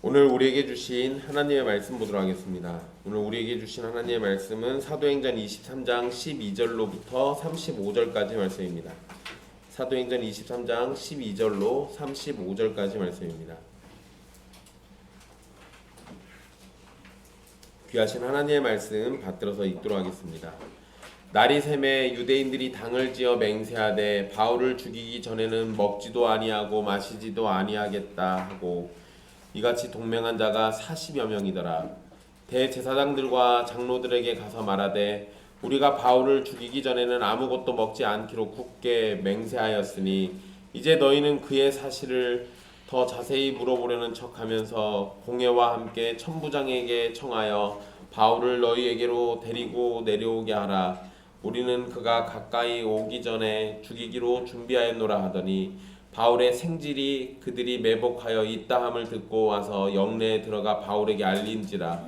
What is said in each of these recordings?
오늘 우리에게 주신 하나님의 말씀 보도록 하겠습니다. 오늘 우리에게 주신 하나님의 말씀은 사도행전 23장 12절로부터 35절까지 말씀입니다. 사도행전 23장 12절로 35절까지 말씀입니다. 귀하신 하나님의 말씀 받들어서 읽도록 하겠습니다. 날이 새매 유대인들이 당을 지어 맹세하되 바울을 죽이기 전에는 먹지도 아니하고 마시지도 아니하겠다 하고 이같이 동맹한 자가 40여 명이더라. 대제사장들과 장로들에게 가서 말하되 우리가 바울을 죽이기 전에는 아무것도 먹지 않기로 굳게 맹세하였으니 이제 너희는 그의 사실을 더 자세히 물어보려는 척하면서 공회와 함께 천부장에게 청하여 바울을 너희에게로 데리고 내려오게 하라. 우리는 그가 가까이 오기 전에 죽이기로 준비하였노라 하더니 바울의 생질이 그들이 매복하여 있다함을 듣고 와서 영내에 들어가 바울에게 알린지라.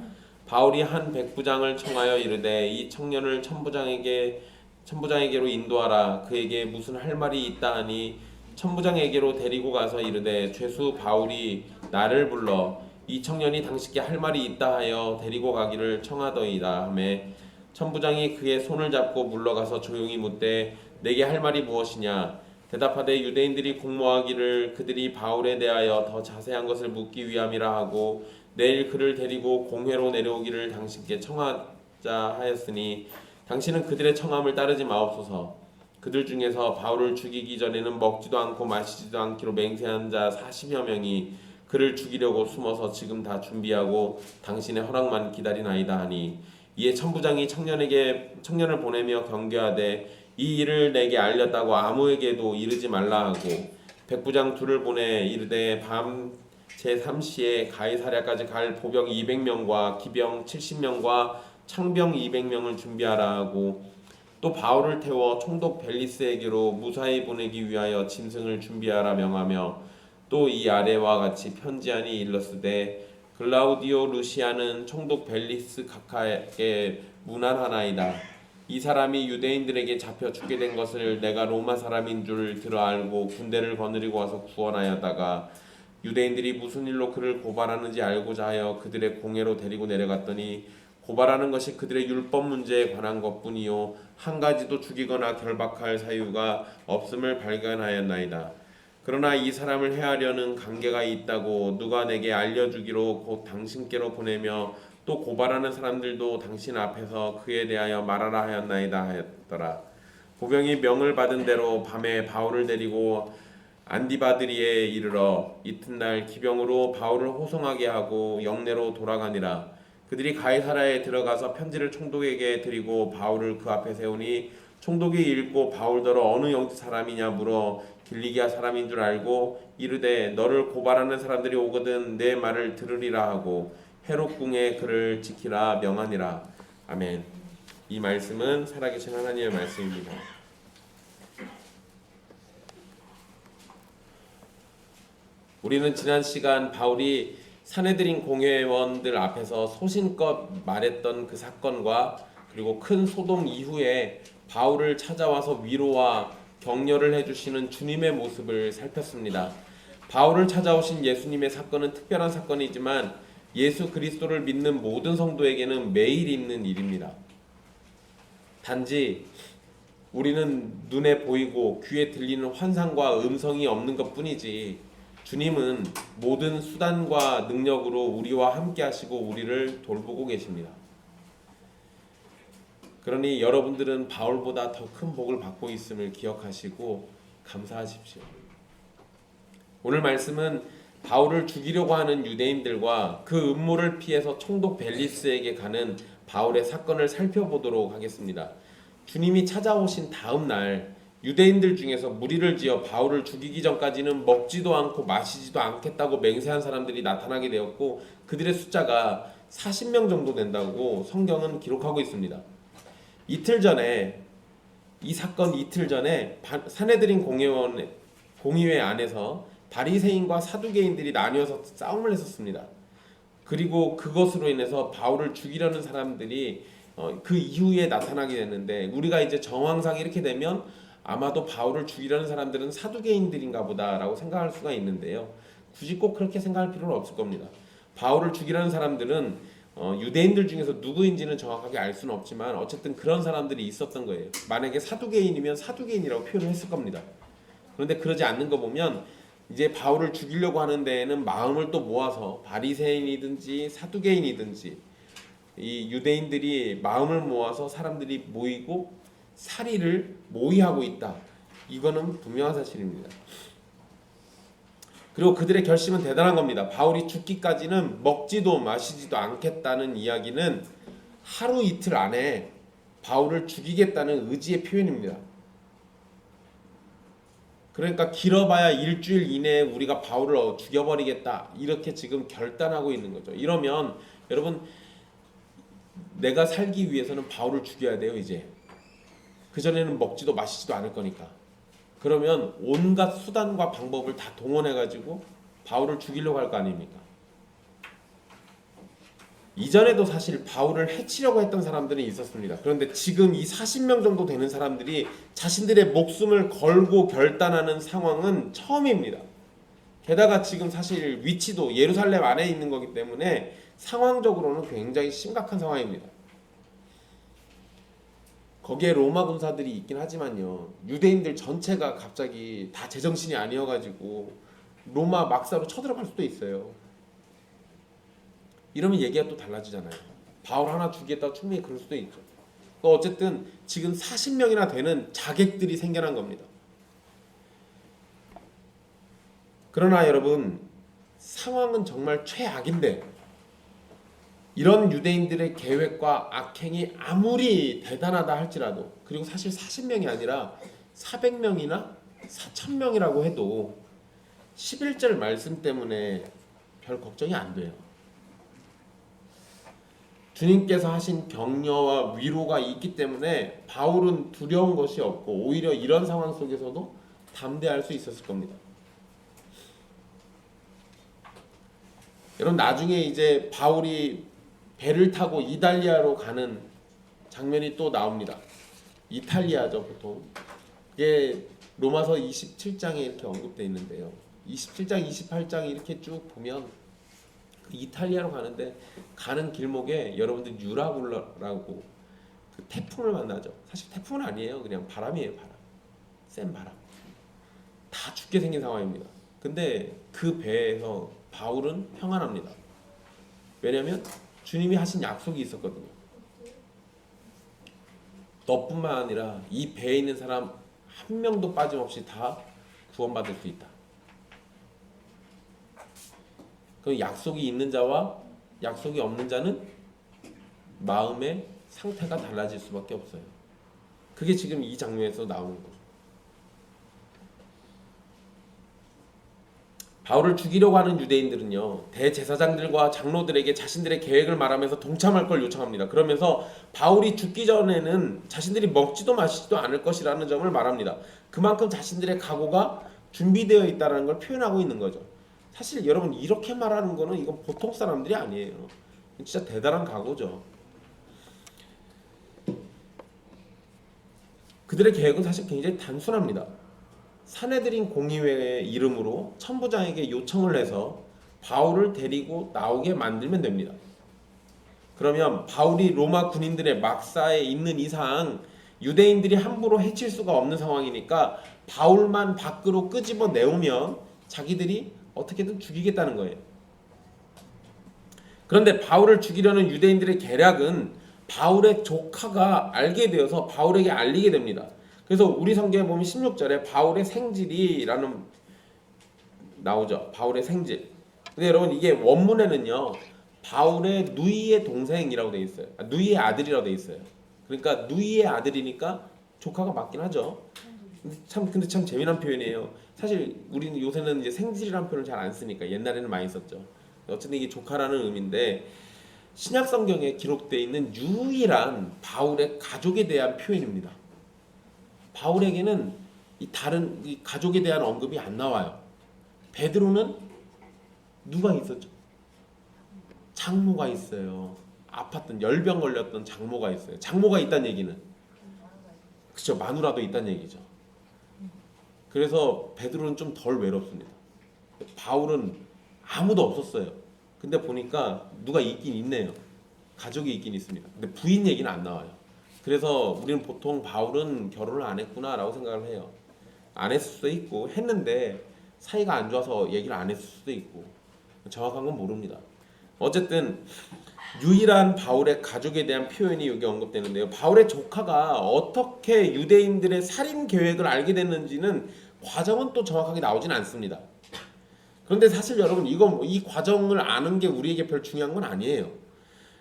바울이 한 백부장을 청하여 이르되 이 청년을 천부장에게로 인도하라. 그에게 무슨 할 말이 있다 하니 천부장에게로 데리고 가서 이르되 죄수 바울이 나를 불러 이 청년이 당신께 할 말이 있다 하여 데리고 가기를 청하더이다 하매 천부장이 그의 손을 잡고 물러가서 조용히 묻되 내게 할 말이 무엇이냐. 대답하되 유대인들이 공모하기를 그들이 바울에 대하여 더 자세한 것을 묻기 위함이라 하고 내일 그를 데리고 공회로 내려오기를 당신께 청하자 하였으니 당신은 그들의 청함을 따르지 마옵소서. 그들 중에서 바울을 죽이기 전에는 먹지도 않고 마시지도 않기로 맹세한 자 40여 명이 그를 죽이려고 숨어서 지금 다 준비하고 당신의 허락만 기다리나이다 하니 이에 천부장이 청년을 보내며 경계하되 이 일을 내게 알렸다고 아무에게도 이르지 말라 하고 백부장 둘을 보내 이르되 밤 제3시에 가이사랴까지 갈 보병 200명과 기병 70명과 창병 200명을 준비하라 하고 또 바울을 태워 총독 벨리스에게로 무사히 보내기 위하여 짐승을 준비하라 명하며 또 이 아래와 같이 편지하니 일렀으되 글라우디오 루시아는 총독 벨리스 각하에게 문안하나이다. 이 사람이 유대인들에게 잡혀 죽게 된 것을 내가 로마 사람인 줄 들어 알고 군대를 거느리고 와서 구원하였다가 유대인들이 무슨 일로 그를 고발하는지 알고자 하여 그들의 공회로 데리고 내려갔더니 고발하는 것이 그들의 율법 문제에 관한 것뿐이요 한 가지도 죽이거나 결박할 사유가 없음을 발견하였나이다. 그러나 이 사람을 해하려는 관계가 있다고 누가 내게 알려주기로 곧 당신께로 보내며 또 고발하는 사람들도 당신 앞에서 그에 대하여 말하라 하였나이다 하였더라. 보병이 명을 받은 대로 밤에 바울을 데리고 안디바드리에 이르러 이튿날 기병으로 바울을 호송하게 하고 영내로 돌아가니라. 그들이 가이사랴에 들어가서 편지를 총독에게 드리고 바울을 그 앞에 세우니 총독이 읽고 바울더러 어느 영지 사람이냐 물어 길리기아 사람인 줄 알고 이르되 너를 고발하는 사람들이 오거든 내 말을 들으리라 하고 헤롯궁에 그를 지키라 명하니라. 아멘. 이 말씀은 살아계신 하나님의 말씀입니다. 우리는 지난 시간 바울이 사내들인 공회원들 앞에서 소신껏 말했던 그 사건과 그리고 큰 소동 이후에 바울을 찾아와서 위로와 격려를 해주시는 주님의 모습을 살폈습니다. 바울을 찾아오신 예수님의 사건은 특별한 사건이지만 예수 그리스도를 믿는 모든 성도에게는 매일 있는 일입니다. 단지 우리는 눈에 보이고 귀에 들리는 환상과 음성이 없는 것뿐이지 주님은 모든 수단과 능력으로 우리와 함께 하시고 우리를 돌보고 계십니다. 그러니 여러분들은 바울보다 더 큰 복을 받고 있음을 기억하시고 감사하십시오. 오늘 말씀은 바울을 죽이려고 하는 유대인들과 그 음모를 피해서 총독 벨리스에게 가는 바울의 사건을 살펴보도록 하겠습니다. 주님이 찾아오신 다음 날 유대인들 중에서 무리를 지어 바울을 죽이기 전까지는 먹지도 않고 마시지도 않겠다고 맹세한 사람들이 나타나게 되었고 그들의 숫자가 40명 정도 된다고 성경은 기록하고 있습니다. 이 사건 이틀 전에 사내들인 공의회 안에서 바리새인과 사두개인들이 나뉘어서 싸움을 했었습니다. 그리고 그것으로 인해서 바울을 죽이려는 사람들이 그 이후에 나타나게 됐는데 우리가 이제 정황상 이렇게 되면 아마도 바울을 죽이려는 사람들은 사두개인들인가 보다라고 생각할 수가 있는데요. 굳이 꼭 그렇게 생각할 필요는 없을 겁니다. 바울을 죽이려는 사람들은 유대인들 중에서 누구인지는 정확하게 알 수는 없지만 어쨌든 그런 사람들이 있었던 거예요. 만약에 사두개인이면 사두개인이라고 표현을 했을 겁니다. 그런데 그러지 않는 거 보면 이제 바울을 죽이려고 하는 데에는 마음을 또 모아서 바리새인이든지 사두개인이든지 이 유대인들이 마음을 모아서 사람들이 모이고 살이를 모의하고 있다. 이거는 분명한 사실입니다. 그리고 그들의 결심은 대단한 겁니다. 바울이 죽기까지는 먹지도 마시지도 않겠다는 이야기는 하루 이틀 안에 바울을 죽이겠다는 의지의 표현입니다. 그러니까 길어봐야 일주일 이내에 우리가 바울을 죽여버리겠다 이렇게 지금 결단하고 있는 거죠. 이러면 여러분 내가 살기 위해서는 바울을 죽여야 돼요. 이제 그전에는 먹지도 마시지도 않을 거니까. 그러면 온갖 수단과 방법을 다 동원해가지고 바울을 죽이려고 할 거 아닙니까? 이전에도 사실 바울을 해치려고 했던 사람들이 있었습니다. 그런데 지금 이 40명 정도 되는 사람들이 자신들의 목숨을 걸고 결단하는 상황은 처음입니다. 게다가 지금 사실 위치도 예루살렘 안에 있는 거기 때문에 상황적으로는 굉장히 심각한 상황입니다. 거기에 로마 군사들이 있긴 하지만요. 유대인들 전체가 갑자기 다 제정신이 아니어가지고 로마 막사로 쳐들어갈 수도 있어요. 이러면 얘기가 또 달라지잖아요. 바울 하나 죽이겠다 충분히 그럴 수도 있죠. 어쨌든 지금 40명이나 되는 자객들이 생겨난 겁니다. 그러나 여러분 상황은 정말 최악인데 이런 유대인들의 계획과 악행이 아무리 대단하다 할지라도 그리고 사실 40명이 아니라 400명이나 4,000명이라고 해도 11절 말씀 때문에 별 걱정이 안 돼요. 주님께서 하신 격려와 위로가 있기 때문에 바울은 두려운 것이 없고 오히려 이런 상황 속에서도 담대할 수 있었을 겁니다. 여러분 나중에 이제 바울이 배를 타고 이탈리아로 가는 장면이 또 나옵니다. 이탈리아죠 보통. 이게 로마서 27장에 이렇게 언급되어 있는데요. 27장, 28장 이렇게 쭉 보면 이탈리아로 가는데 가는 길목에 여러분들 유라굴라라고 그 태풍을 만나죠. 사실 태풍은 아니에요. 그냥 바람이에요. 바람. 센 바람. 다 죽게 생긴 상황입니다. 근데 그 배에서 바울은 평안합니다. 왜냐하면 주님이 하신 약속이 있었거든요. 너뿐만 아니라 이 배에 있는 사람 한 명도 빠짐없이 다 구원받을 수 있다. 그 약속이 있는 자와 약속이 없는 자는 마음의 상태가 달라질 수밖에 없어요. 그게 지금 이 장면에서 나오는 거죠. 바울을 죽이려고 하는 유대인들은요 대제사장들과 장로들에게 자신들의 계획을 말하면서 동참할 걸 요청합니다. 그러면서 바울이 죽기 전에는 자신들이 먹지도 마시지도 않을 것이라는 점을 말합니다. 그만큼 자신들의 각오가 준비되어 있다는 걸 표현하고 있는 거죠. 사실 여러분 이렇게 말하는 거는 이건 보통 사람들이 아니에요. 진짜 대단한 각오죠. 그들의 계획은 사실 굉장히 단순합니다. 사내들인 공의회의 이름으로 천부장에게 요청을 해서 바울을 데리고 나오게 만들면 됩니다. 그러면 바울이 로마 군인들의 막사에 있는 이상 유대인들이 함부로 해칠 수가 없는 상황이니까 바울만 밖으로 끄집어 내오면 자기들이 어떻게든 죽이겠다는 거예요. 그런데 바울을 죽이려는 유대인들의 계략은 바울의 조카가 알게 되어서 바울에게 알리게 됩니다. 그래서 우리 성경에 보면 16절에 바울의 생질이라는 나오죠. 바울의 생질. 근데 여러분 이게 원문에는요. 바울의 누이의 동생이라고 돼 있어요. 누이의 아들이라고 돼 있어요. 그러니까 누이의 아들이니까 조카가 맞긴 하죠. 근데 참 재미난 표현이에요. 사실 우리는 요새는 이제 생질이라는 표현을 잘 안 쓰니까 옛날에는 많이 썼죠. 어쨌든 이게 조카라는 의미인데 신약 성경에 기록되어 있는 유일한 바울의 가족에 대한 표현입니다. 바울에게는 다른 가족에 대한 언급이 안 나와요. 베드로는 누가 있었죠? 장모가 있어요. 아팠던 열병 걸렸던 장모가 있어요. 장모가 있다는 얘기는 그렇죠. 마누라도 있다는 얘기죠. 그래서 베드로는 좀 덜 외롭습니다. 바울은 아무도 없었어요. 근데 보니까 누가 있긴 있네요. 가족이 있긴 있습니다. 근데 부인 얘기는 안 나와요. 그래서 우리는 보통 바울은 결혼을 안 했구나라고 생각을 해요. 안 했을 수도 있고 했는데 사이가 안 좋아서 얘기를 안 했을 수도 있고 정확한 건 모릅니다. 어쨌든 유일한 바울의 가족에 대한 표현이 여기 언급되는데요. 바울의 조카가 어떻게 유대인들의 살인 계획을 알게 됐는지는 과정은 또 정확하게 나오진 않습니다. 그런데 사실 여러분 이 과정을 아는 게 우리에게 별 중요한 건 아니에요.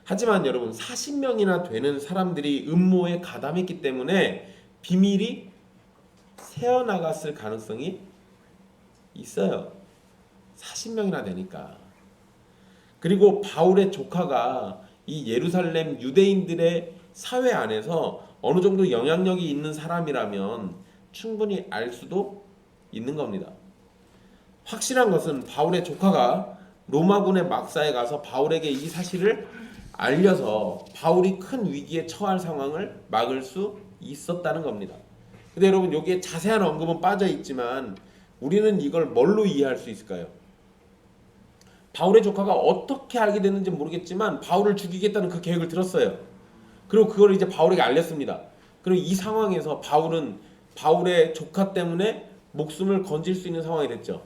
하지만 여러분 40명이나 되는 사람들이 음모에 가담했기 때문에 비밀이 새어나갔을 가능성이 있어요. 40명이나 되니까. 그리고 바울의 조카가 이 예루살렘 유대인들의 사회 안에서 어느 정도 영향력이 있는 사람이라면 충분히 알 수도 있는 겁니다. 확실한 것은 바울의 조카가 로마군의 막사에 가서 바울에게 이 사실을 알려서 바울이 큰 위기에 처할 상황을 막을 수 있었다는 겁니다. 근데 여러분 여기에 자세한 언급은 빠져 있지만 우리는 이걸 뭘로 이해할 수 있을까요? 바울의 조카가 어떻게 알게 됐는지 모르겠지만 바울을 죽이겠다는 그 계획을 들었어요. 그리고 그걸 이제 바울에게 알렸습니다. 그리고 이 상황에서 바울은 바울의 조카 때문에 목숨을 건질 수 있는 상황이 됐죠.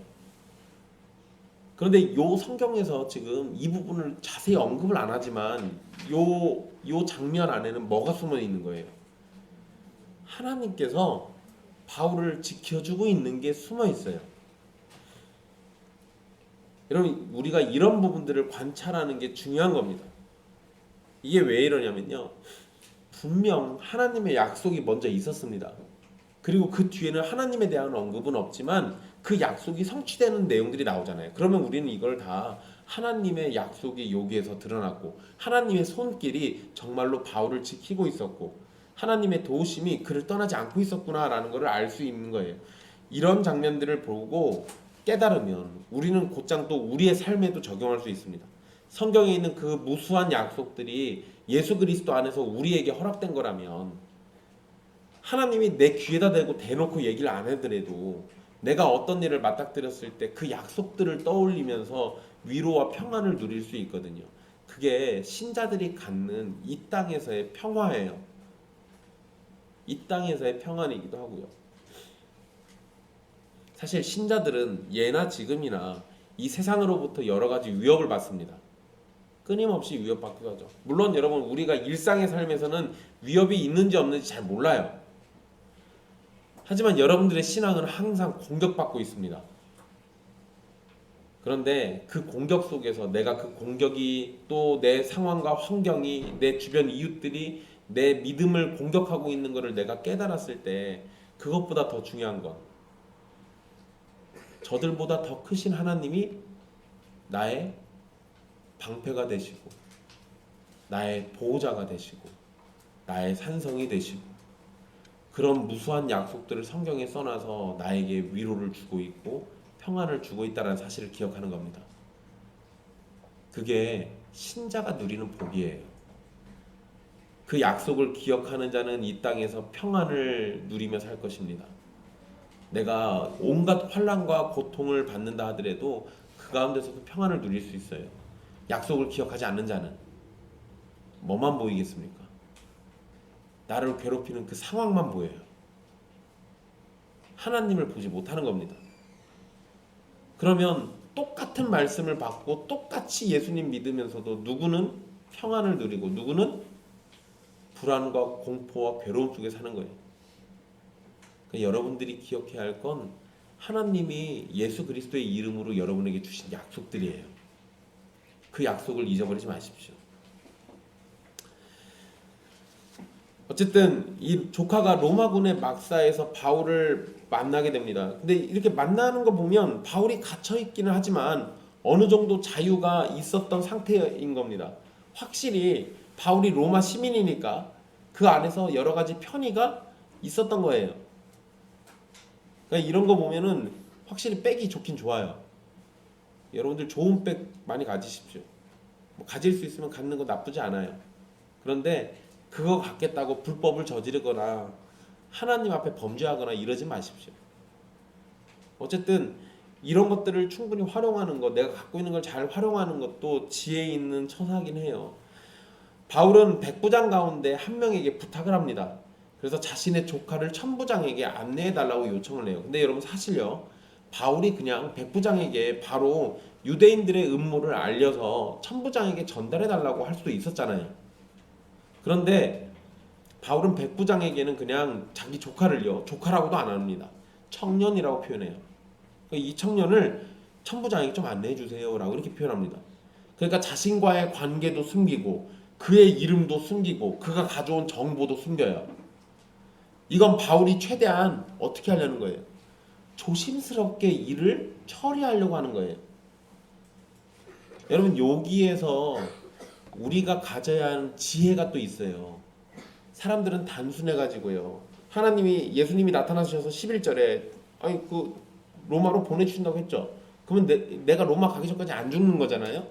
그런데 요 성경에서 지금 이 부분을 자세히 언급을 안 하지만 요 장면 안에는 뭐가 숨어 있는 거예요? 하나님께서 바울을 지켜주고 있는 게 숨어 있어요. 여러분 우리가 이런 부분들을 관찰하는 게 중요한 겁니다. 이게 왜 이러냐면요. 분명 하나님의 약속이 먼저 있었습니다. 그리고 그 뒤에는 하나님에 대한 언급은 없지만 그 약속이 성취되는 내용들이 나오잖아요. 그러면 우리는 이걸 다 하나님의 약속이 여기에서 드러났고 하나님의 손길이 정말로 바울을 지키고 있었고 하나님의 도우심이 그를 떠나지 않고 있었구나라는 것을 알 수 있는 거예요. 이런 장면들을 보고 깨달으면 우리는 곧장 또 우리의 삶에도 적용할 수 있습니다. 성경에 있는 그 무수한 약속들이 예수 그리스도 안에서 우리에게 허락된 거라면 하나님이 내 귀에다 대고 대놓고 얘기를 안 하더라도 내가 어떤 일을 맞닥뜨렸을 때 그 약속들을 떠올리면서 위로와 평안을 누릴 수 있거든요. 그게 신자들이 갖는 이 땅에서의 평화예요. 이 땅에서의 평안이기도 하고요. 사실 신자들은 예나 지금이나 이 세상으로부터 여러 가지 위협을 받습니다. 끊임없이 위협받기도 하죠. 물론 여러분 우리가 일상의 삶에서는 위협이 있는지 없는지 잘 몰라요. 하지만 여러분들의 신앙은 항상 공격받고 있습니다. 그런데 그 공격 속에서 내가 그 공격이 또 내 상황과 환경이 내 주변 이웃들이 내 믿음을 공격하고 있는 것을 내가 깨달았을 때 그것보다 더 중요한 건 저들보다 더 크신 하나님이 나의 방패가 되시고 나의 보호자가 되시고 나의 산성이 되시고 그런 무수한 약속들을 성경에 써놔서 나에게 위로를 주고 있고 평안을 주고 있다는 사실을 기억하는 겁니다. 그게 신자가 누리는 복이에요. 그 약속을 기억하는 자는 이 땅에서 평안을 누리며 살 것입니다. 내가 온갖 환난과 고통을 받는다 하더라도 그 가운데서도 평안을 누릴 수 있어요. 약속을 기억하지 않는 자는 뭐만 보이겠습니까? 나를 괴롭히는 그 상황만 보여요. 하나님을 보지 못하는 겁니다. 그러면 똑같은 말씀을 받고 똑같이 예수님 믿으면서도 누구는 평안을 누리고 누구는 불안과 공포와 괴로움 속에 사는 거예요. 그러니까 여러분들이 기억해야 할 건 하나님이 예수 그리스도의 이름으로 여러분에게 주신 약속들이에요. 그 약속을 잊어버리지 마십시오. 어쨌든 이 조카가 로마군의 막사에서 바울을 만나게 됩니다. 근데 이렇게 만나는 거 보면 바울이 갇혀 있기는 하지만 어느 정도 자유가 있었던 상태인 겁니다. 확실히 바울이 로마 시민이니까 그 안에서 여러 가지 편의가 있었던 거예요. 그러니까 이런 거 보면은 확실히 백이 좋긴 좋아요. 여러분들 좋은 백 많이 가지십시오. 뭐 가질 수 있으면 갖는 거 나쁘지 않아요. 그런데 그거 갖겠다고 불법을 저지르거나 하나님 앞에 범죄하거나 이러지 마십시오. 어쨌든 이런 것들을 충분히 활용하는 것, 내가 갖고 있는 걸 잘 활용하는 것도 지혜 있는 처사긴 해요. 바울은 백부장 가운데 한 명에게 부탁을 합니다. 그래서 자신의 조카를 천부장에게 안내해달라고 요청을 해요. 근데 여러분 사실요, 바울이 그냥 백부장에게 바로 유대인들의 음모를 알려서 천부장에게 전달해달라고 할 수도 있었잖아요. 그런데 바울은 백부장에게는 그냥 자기 조카를요, 조카라고도 안 합니다. 청년이라고 표현해요. 이 청년을 천부장에게 좀 안내해 주세요라고 이렇게 표현합니다. 그러니까 자신과의 관계도 숨기고 그의 이름도 숨기고 그가 가져온 정보도 숨겨요. 이건 바울이 최대한 어떻게 하려는 거예요? 조심스럽게 일을 처리하려고 하는 거예요. 여러분 여기에서 우리가 가져야 하는 지혜가 또 있어요. 사람들은 단순해 가지고요. 예수님이 나타나셔서 11절에 아니 그 로마로 보내주신다고 했죠. 그러면 내가 로마 가기 전까지 안 죽는 거잖아요.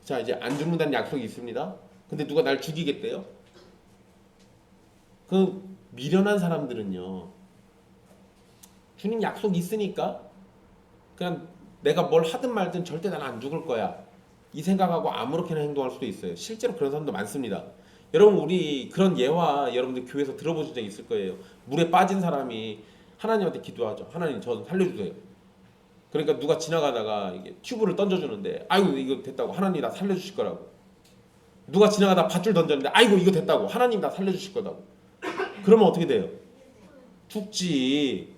자 이제 안 죽는다는 약속이 있습니다. 근데 누가 날 죽이겠대요? 그 미련한 사람들은요. 주님 약속 있으니까 그냥 내가 뭘 하든 말든 절대 난 안 죽을 거야. 이 생각하고 아무렇게나 행동할 수도 있어요. 실제로 그런 사람도 많습니다. 여러분 우리 그런 예화 여러분들 교회에서 들어보신 적 있을 거예요. 물에 빠진 사람이 하나님한테 기도하죠. 하나님 저 살려주세요. 그러니까 누가 지나가다가 이게 튜브를 던져주는데 아이고 이거 됐다고 하나님 나 살려주실 거라고. 누가 지나가다 밧줄 던졌는데 아이고 이거 됐다고 하나님 나 살려주실 거라고. 그러면 어떻게 돼요? 죽지.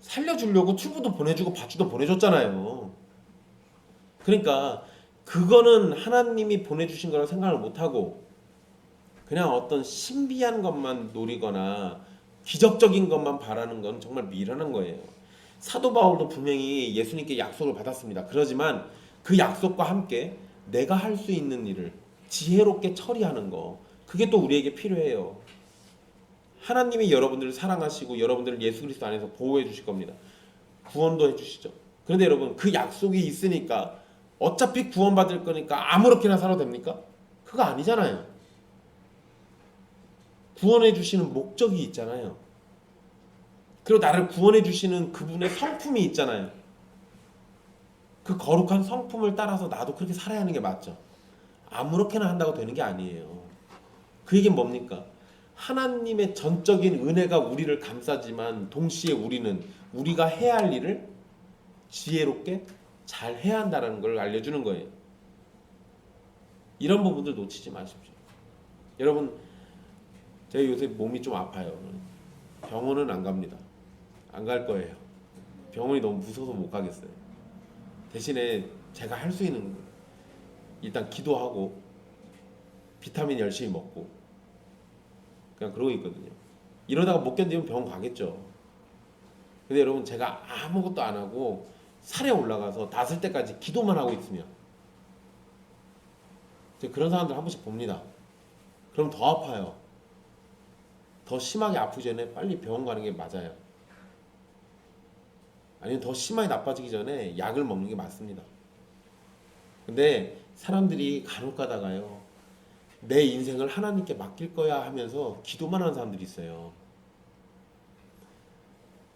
살려주려고 튜브도 보내주고 밧줄도 보내줬잖아요. 그러니까 그거는 하나님이 보내주신 거라고 생각을 못하고 그냥 어떤 신비한 것만 노리거나 기적적인 것만 바라는 건 정말 미련한 거예요. 사도 바울도 분명히 예수님께 약속을 받았습니다. 그러지만 그 약속과 함께 내가 할 수 있는 일을 지혜롭게 처리하는 거, 그게 또 우리에게 필요해요. 하나님이 여러분들을 사랑하시고 여러분들을 예수 그리스도 안에서 보호해 주실 겁니다. 구원도 해주시죠. 그런데 여러분 그 약속이 있으니까 어차피 구원받을 거니까 아무렇게나 살아도 됩니까? 그거 아니잖아요. 구원해 주시는 목적이 있잖아요. 그리고 나를 구원해 주시는 그분의 성품이 있잖아요. 그 거룩한 성품을 따라서 나도 그렇게 살아야 하는 게 맞죠. 아무렇게나 한다고 되는 게 아니에요. 그 얘기는 뭡니까? 하나님의 전적인 은혜가 우리를 감싸지만 동시에 우리는 우리가 해야 할 일을 지혜롭게 잘 해야 한다는 걸 알려주는 거예요. 이런 부분들 놓치지 마십시오. 여러분 제가 요새 몸이 좀 아파요. 병원은 안 갑니다. 안 갈 거예요. 병원이 너무 무서워서 못 가겠어요. 대신에 제가 할 수 있는 일단 기도하고 비타민 열심히 먹고 그냥 그러고 있거든요. 이러다가 못 견디면 병원 가겠죠. 근데 여러분 제가 아무것도 안 하고 산에 올라가서 낫을 때까지 기도만 하고 있으면 그런 사람들 한 번씩 봅니다. 그럼 더 아파요. 더 심하게 아프기 전에 빨리 병원 가는 게 맞아요. 아니면 더 심하게 나빠지기 전에 약을 먹는 게 맞습니다. 근데 사람들이 간혹 가다가요, 내 인생을 하나님께 맡길 거야 하면서 기도만 하는 사람들이 있어요.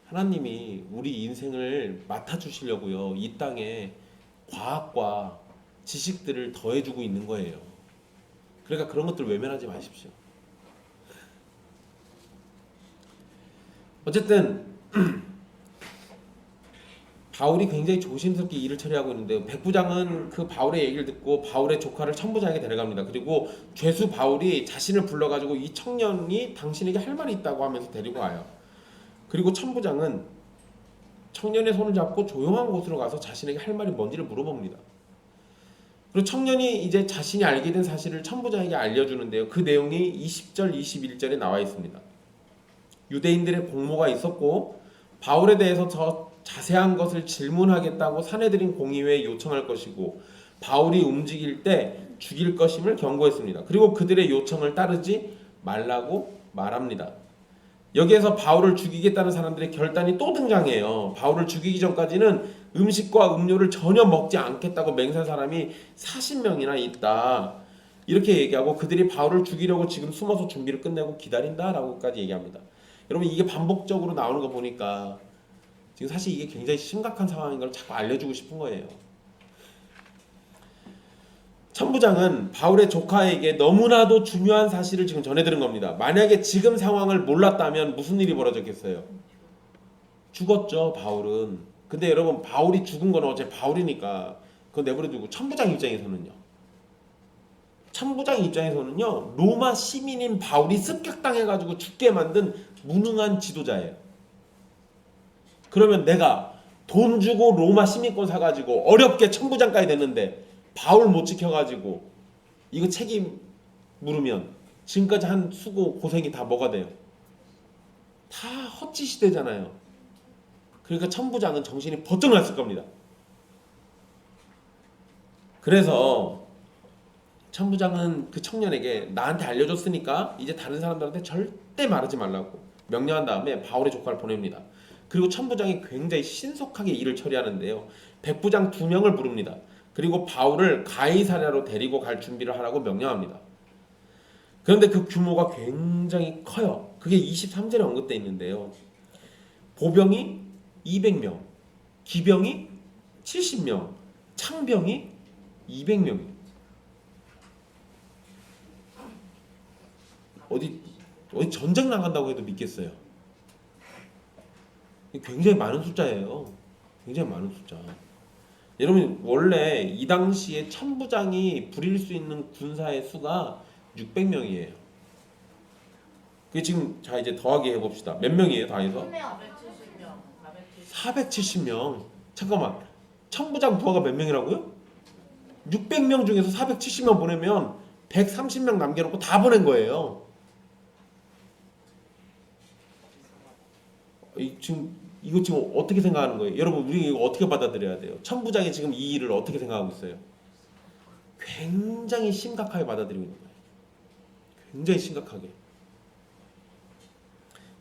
하나님이 우리 인생을 맡아주시려고요, 이 땅에 과학과 지식들을 더해주고 있는 거예요. 그러니까 그런 것들 외면하지 마십시오. 어쨌든 바울이 굉장히 조심스럽게 일을 처리하고 있는데요. 백부장은 그 바울의 얘기를 듣고 바울의 조카를 천부장에게 데려갑니다. 그리고 죄수 바울이 자신을 불러가지고 이 청년이 당신에게 할 말이 있다고 하면서 데리고 와요. 그리고 천부장은 청년의 손을 잡고 조용한 곳으로 가서 자신에게 할 말이 뭔지를 물어봅니다. 그리고 청년이 이제 자신이 알게 된 사실을 천부장에게 알려주는데요. 그 내용이 20절, 21절에 나와 있습니다. 유대인들의 공모가 있었고 바울에 대해서 더 자세한 것을 질문하겠다고 사내들인 공의회에 요청할 것이고 바울이 움직일 때 죽일 것임을 경고했습니다. 그리고 그들의 요청을 따르지 말라고 말합니다. 여기에서 바울을 죽이겠다는 사람들의 결단이 또 등장해요. 바울을 죽이기 전까지는 음식과 음료를 전혀 먹지 않겠다고 맹세한 사람이 40명이나 있다. 이렇게 얘기하고 그들이 바울을 죽이려고 지금 숨어서 준비를 끝내고 기다린다라고까지 얘기합니다. 여러분 이게 반복적으로 나오는 거 보니까 지금 사실 이게 굉장히 심각한 상황인 걸 자꾸 알려주고 싶은 거예요. 천부장은 바울의 조카에게 너무나도 중요한 사실을 지금 전해들은 겁니다. 만약에 지금 상황을 몰랐다면 무슨 일이 벌어졌겠어요? 죽었죠, 바울은. 근데 여러분, 바울이 죽은 건 어차피 바울이니까 그거 내버려두고 천부장 입장에서는요. 천부장 입장에서는요, 로마 시민인 바울이 습격당해가지고 죽게 만든 무능한 지도자예요. 그러면 내가 돈 주고 로마 시민권 사가지고 어렵게 천부장까지 됐는데 바울 못 지켜가지고 이거 책임 물으면 지금까지 한 수고 고생이 다 뭐가 돼요? 다 헛짓이 되잖아요. 그러니까 천부장은 정신이 번쩍 났을 겁니다. 그래서 천부장은 그 청년에게 나한테 알려줬으니까 이제 다른 사람들한테 절대 말하지 말라고 명령한 다음에 바울의 조카를 보냅니다. 그리고 천부장이 굉장히 신속하게 일을 처리하는데요. 백부장 2명을 부릅니다. 그리고 바울을 가이사랴로 데리고 갈 준비를 하라고 명령합니다. 그런데 그 규모가 굉장히 커요. 그게 23절에 언급되어 있는데요. 보병이 200명, 기병이 70명, 창병이 200명. 어디 전쟁 나간다고 해도 믿겠어요. 굉장히 많은 숫자예요. 굉장히 많은 숫자. 여러분, 원래 이 당시에 천부장이 부릴 수 있는 군사의 수가 600명이에요. 그게 지금 자 이제 더하기 해봅시다. 몇 명이에요, 다 해서? 470명. 잠깐만, 천부장 부하가 몇 명이라고요? 600명 중에서 470명 보내면 130명 남겨놓고 다 보낸 거예요. 이거 지금 어떻게 생각하는 거예요? 여러분, 우리 이거 어떻게 받아들여야 돼요? 천부장이 지금 이 일을 어떻게 생각하고 있어요? 굉장히 심각하게 받아들이고 있는 거예요. 굉장히 심각하게.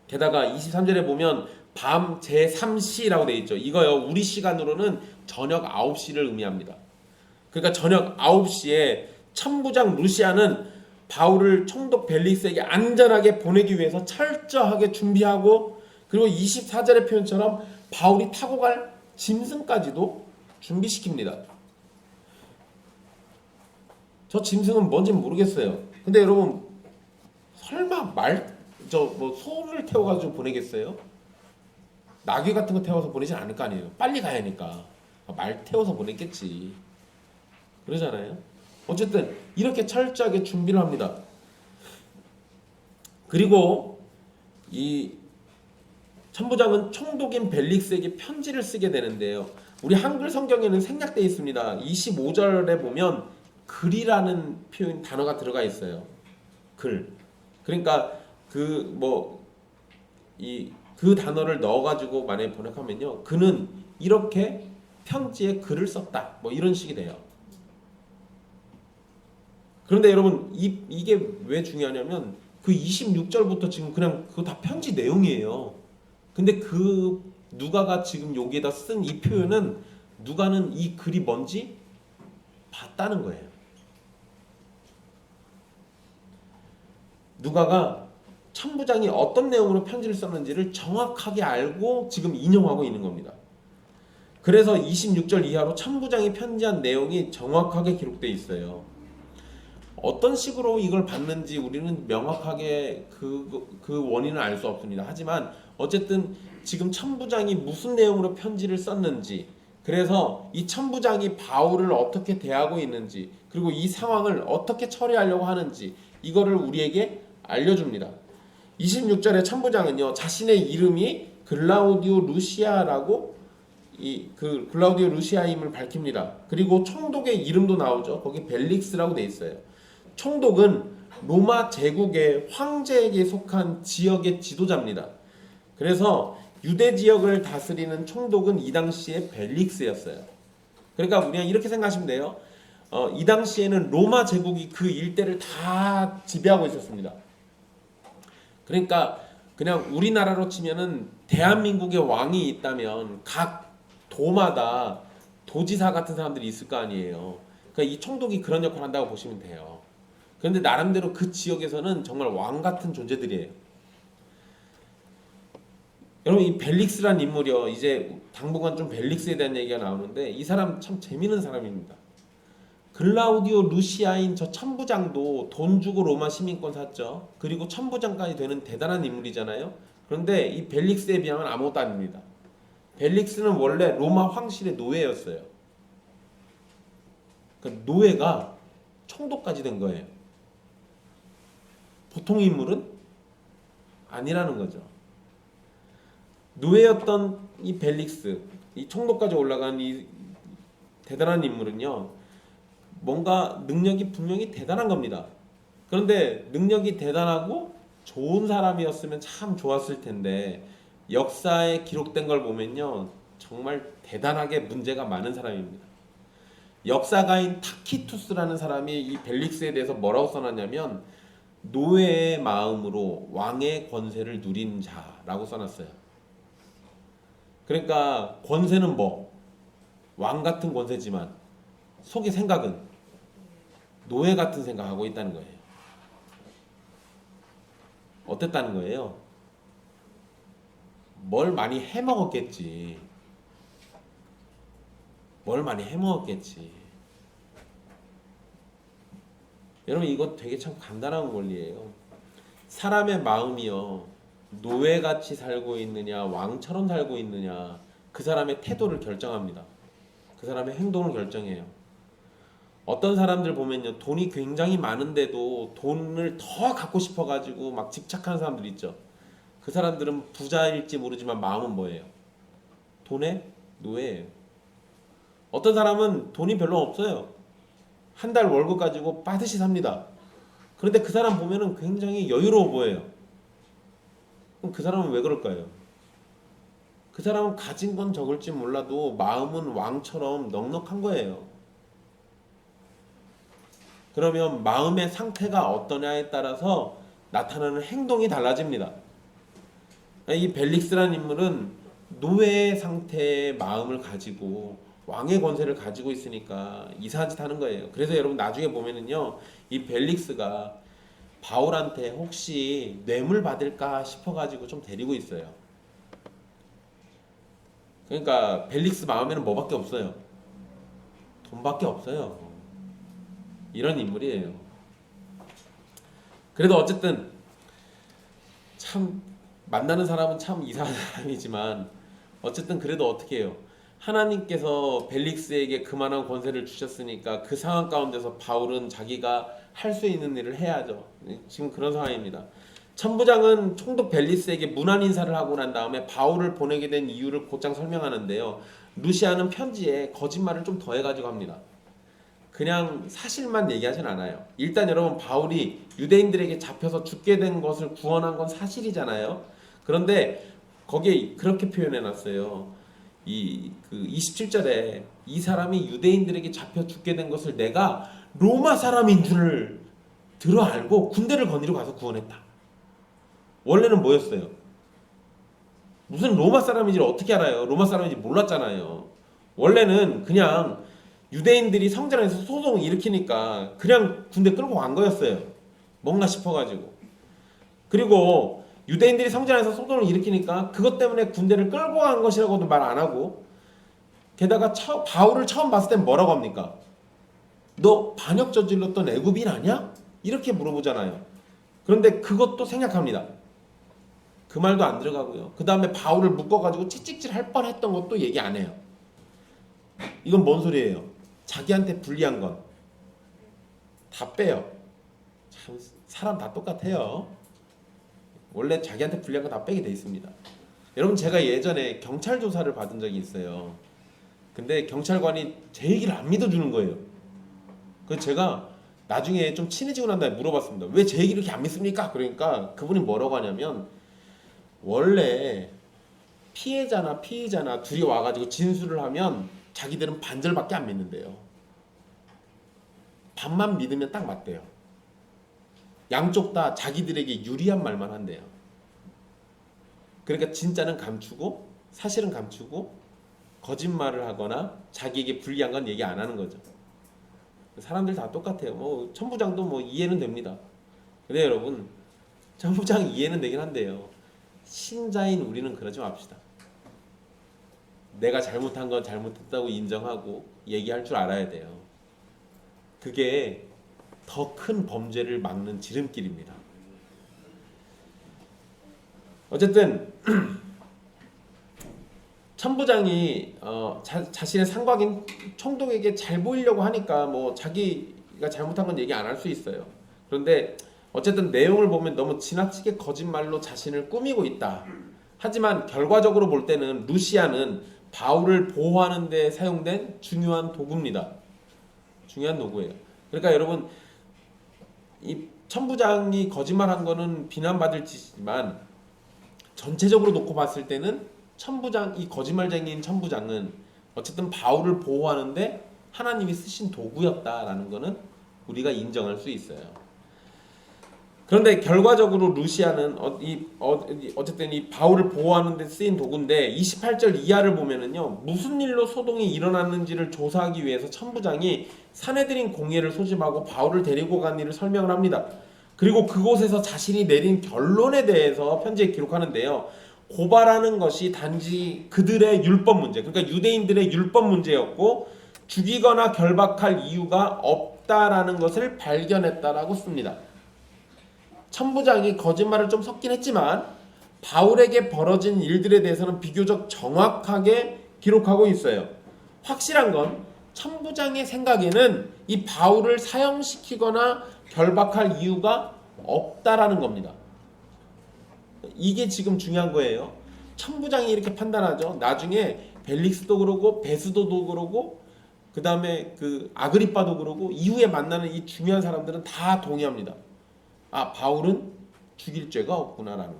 게다가 23절에 보면 밤 제3시라고 되어 있죠. 이거요, 우리 시간으로는 저녁 9시를 의미합니다. 그러니까 저녁 9시에 천부장 루시아는 바울을 총독 벨릭스에게 안전하게 보내기 위해서 철저하게 준비하고, 그리고 24절의 표현처럼 바울이 타고 갈 짐승까지도 준비시킵니다. 저 짐승은 뭔지는 모르겠어요. 근데 여러분, 설마 소를 태워가지고 보내겠어요? 나귀 같은 거 태워서 보내진 않을 거 아니에요. 빨리 가야 하니까 말 태워서 보냈겠지. 그러잖아요. 어쨌든 이렇게 철저하게 준비를 합니다. 그리고 이 천부장은 총독인 벨릭스에게 편지를 쓰게 되는데요. 우리 한글 성경에는 생략되어 있습니다. 25절에 보면 글이라는 표현 단어가 들어가 있어요. 글. 그러니까 그 단어를 넣어가지고 만약에 번역하면요, 그는 이렇게 편지에 글을 썼다, 뭐 이런 식이 돼요. 그런데 여러분, 이게 왜 중요하냐면 그 26절부터 지금 그냥 그거 다 편지 내용이에요. 근데 그 누가가 지금 여기에다 쓴 이 표현은 누가는 이 글이 뭔지 봤다는 거예요. 누가가 천부장이 어떤 내용으로 편지를 썼는지를 정확하게 알고 지금 인용하고 있는 겁니다. 그래서 26절 이하로 천부장이 편지한 내용이 정확하게 기록되어 있어요. 어떤 식으로 이걸 받는지 우리는 명확하게 그 원인을 알 수 없습니다. 하지만 어쨌든 지금 천부장이 무슨 내용으로 편지를 썼는지, 그래서 이 천부장이 바울을 어떻게 대하고 있는지, 그리고 이 상황을 어떻게 처리하려고 하는지, 이거를 우리에게 알려줍니다. 26절에 천부장은요, 자신의 이름이 글라우디오 루시아라고 그 글라우디오 루시아임을 밝힙니다. 그리고 총독의 이름도 나오죠. 거기 벨릭스라고 돼 있어요. 총독은 로마 제국의 황제에게 속한 지역의 지도자입니다. 그래서 유대 지역을 다스리는 총독은 이 당시에 벨릭스였어요. 그러니까 우리가 이렇게 생각하시면 돼요. 이 당시에는 로마 제국이 그 일대를 다 지배하고 있었습니다. 그러니까 그냥 우리나라로 치면은 대한민국의 왕이 있다면 각 도마다 도지사 같은 사람들이 있을 거 아니에요. 그러니까 이 총독이 그런 역할을 한다고 보시면 돼요. 그런데 나름대로 그 지역에서는 정말 왕 같은 존재들이에요. 여러분 이 벨릭스란 인물이요. 이제 당분간 좀 벨릭스에 대한 얘기가 나오는데 이 사람 참 재미있는 사람입니다. 글라우디오 루시아인 저 천부장도 돈 주고 로마 시민권 샀죠. 그리고 천부장까지 되는 대단한 인물이잖아요. 그런데 이 벨릭스에 비하면 아무것도 아닙니다. 벨릭스는 원래 로마 황실의 노예였어요. 그러니까 노예가 총독까지 된 거예요. 보통 인물은 아니라는 거죠. 노예였던 이 벨릭스, 이 총독까지 올라간 이 대단한 인물은요, 뭔가 능력이 분명히 대단한 겁니다. 그런데 능력이 대단하고 좋은 사람이었으면 참 좋았을 텐데 역사에 기록된 걸 보면요, 정말 대단하게 문제가 많은 사람입니다. 역사가인 타키투스라는 사람이 이 벨릭스에 대해서 뭐라고 써놨냐면 노예의 마음으로 왕의 권세를 누린 자라고 써놨어요. 그러니까 권세는 뭐 왕 같은 권세지만 속의 생각은 노예 같은 생각하고 있다는 거예요. 어땠다는 거예요? 뭘 많이 해먹었겠지. 뭘 많이 해먹었겠지. 여러분 이거 되게 참 간단한 원리예요. 사람의 마음이요, 노예같이 살고 있느냐 왕처럼 살고 있느냐 그 사람의 태도를 결정합니다. 그 사람의 행동을 결정해요. 어떤 사람들 보면요, 돈이 굉장히 많은데도 돈을 더 갖고 싶어 가지고 막 집착하는 사람들 있죠. 그 사람들은 부자일지 모르지만 마음은 뭐예요? 돈의 노예예요. 어떤 사람은 돈이 별로 없어요. 한 달 월급 가지고 빠듯이 삽니다. 그런데 그 사람 보면은 굉장히 여유로워 보여요. 그럼 그 사람은 왜 그럴까요? 그 사람은 가진 건 적을지 몰라도 마음은 왕처럼 넉넉한 거예요. 그러면 마음의 상태가 어떠냐에 따라서 나타나는 행동이 달라집니다. 이 벨릭스라는 인물은 노예의 상태의 마음을 가지고 왕의 권세를 가지고 있으니까 이상한 짓 하는 거예요. 그래서 여러분 나중에 보면은요, 이 벨릭스가 바울한테 혹시 뇌물 받을까 싶어가지고 좀 데리고 있어요. 그러니까 벨릭스 마음에는 뭐밖에 없어요? 돈밖에 없어요. 이런 인물이에요. 그래도 어쨌든 참 만나는 사람은 참 이상한 사람이지만 어쨌든 그래도 어떻게 해요? 하나님께서 벨릭스에게 그만한 권세를 주셨으니까 그 상황 가운데서 바울은 자기가 할 수 있는 일을 해야죠. 지금 그런 상황입니다. 천부장은 총독 벨릭스에게 문안 인사를 하고 난 다음에 바울을 보내게 된 이유를 곧장 설명하는데요. 루시아는 편지에 거짓말을 좀 더해가지고 합니다. 그냥 사실만 얘기하진 않아요. 일단 여러분 바울이 유대인들에게 잡혀서 죽게 된 것을 구원한 건 사실이잖아요. 그런데 거기에 그렇게 표현해놨어요. 이 27절에 이 사람이 유대인들에게 잡혀 죽게 된 것을 내가 로마 사람인 줄을 들어 알고 군대를 거느리고 가서 구원했다. 원래는 뭐였어요? 무슨 로마 사람인지를 어떻게 알아요? 로마 사람인지 몰랐잖아요. 원래는 그냥 유대인들이 성전 안에서 소송을 일으키니까 그냥 군대 끌고 간 거였어요. 뭔가 싶어가지고. 그리고 유대인들이 성전 안에서 소송을 일으키니까 그것 때문에 군대를 끌고 간 것이라고도 말 안 하고, 게다가 바울을 처음 봤을 땐 뭐라고 합니까? 너 반역 저질렀던 애굽인 아니야? 이렇게 물어보잖아요. 그런데 그것도 생략합니다. 그 말도 안 들어가고요. 그 다음에 바울을 묶어가지고 채찍질 할 뻔했던 것도 얘기 안 해요. 이건 뭔 소리예요? 자기한테 불리한 건 다 빼요. 참 사람 다 똑같아요. 원래 자기한테 불리한 거 다 빼게 돼 있습니다. 여러분 제가 예전에 경찰 조사를 받은 적이 있어요. 근데 경찰관이 제 얘기를 안 믿어주는 거예요. 그래서 제가 나중에 좀 친해지고 난 다음에 물어봤습니다. 왜 제 얘기를 이렇게 안 믿습니까? 그러니까 그분이 뭐라고 하냐면, 원래 피해자나 피의자나 둘이 와가지고 진술을 하면 자기들은 반절밖에 안 믿는데요. 반만 믿으면 딱 맞대요. 양쪽 다 자기들에게 유리한 말만 한대요. 그러니까 진짜는 감추고 사실은 감추고 거짓말을 하거나 자기에게 불리한 건 얘기 안 하는 거죠. 사람들 다 똑같아요. 뭐 천부장도 뭐 이해는 됩니다. 근데 여러분 천부장 이해는 되긴 한데요. 신자인 우리는 그러지 맙시다. 내가 잘못한 건 잘못했다고 인정하고 얘기할 줄 알아야 돼요. 그게 더 큰 범죄를 막는 지름길입니다. 어쨌든 천부장이 자신의 상곽인 총독에게 잘 보이려고 하니까 뭐 자기가 잘못한 건 얘기 안 할 수 있어요. 그런데 어쨌든 내용을 보면 너무 지나치게 거짓말로 자신을 꾸미고 있다. 하지만 결과적으로 볼 때는 루시아는 바울을 보호하는 데 사용된 중요한 도구입니다. 중요한 도구예요. 그러니까 여러분, 이 천부장이 거짓말한 거는 비난받을 짓이지만 전체적으로 놓고 봤을 때는 이 거짓말쟁이인 천부장은 어쨌든 바울을 보호하는데 하나님이 쓰신 도구였다라는 거는 우리가 인정할 수 있어요. 그런데 결과적으로 루시아는 어쨌든 이 바울을 보호하는 데 쓰인 도구인데 28절 이하를 보면은요, 무슨 일로 소동이 일어났는지를 조사하기 위해서 천부장이 사내들인 공회를 소집하고 바울을 데리고 간 일을 설명을 합니다. 그리고 그곳에서 자신이 내린 결론에 대해서 편지에 기록하는데요, 고발하는 것이 단지 그들의 율법 문제, 그러니까 유대인들의 율법 문제였고 죽이거나 결박할 이유가 없다라는 것을 발견했다라고 씁니다. 천부장이 거짓말을 좀 섞긴 했지만 바울에게 벌어진 일들에 대해서는 비교적 정확하게 기록하고 있어요. 확실한 건 천부장의 생각에는 이 바울을 사형시키거나 결박할 이유가 없다라는 겁니다. 이게 지금 중요한 거예요. 천부장이 이렇게 판단하죠. 나중에 벨릭스도 그러고 베스도도 그러고 그 다음에 그 아그리빠도 그러고 이후에 만나는 이 중요한 사람들은 다 동의합니다. 아, 바울은 죽일 죄가 없구나라는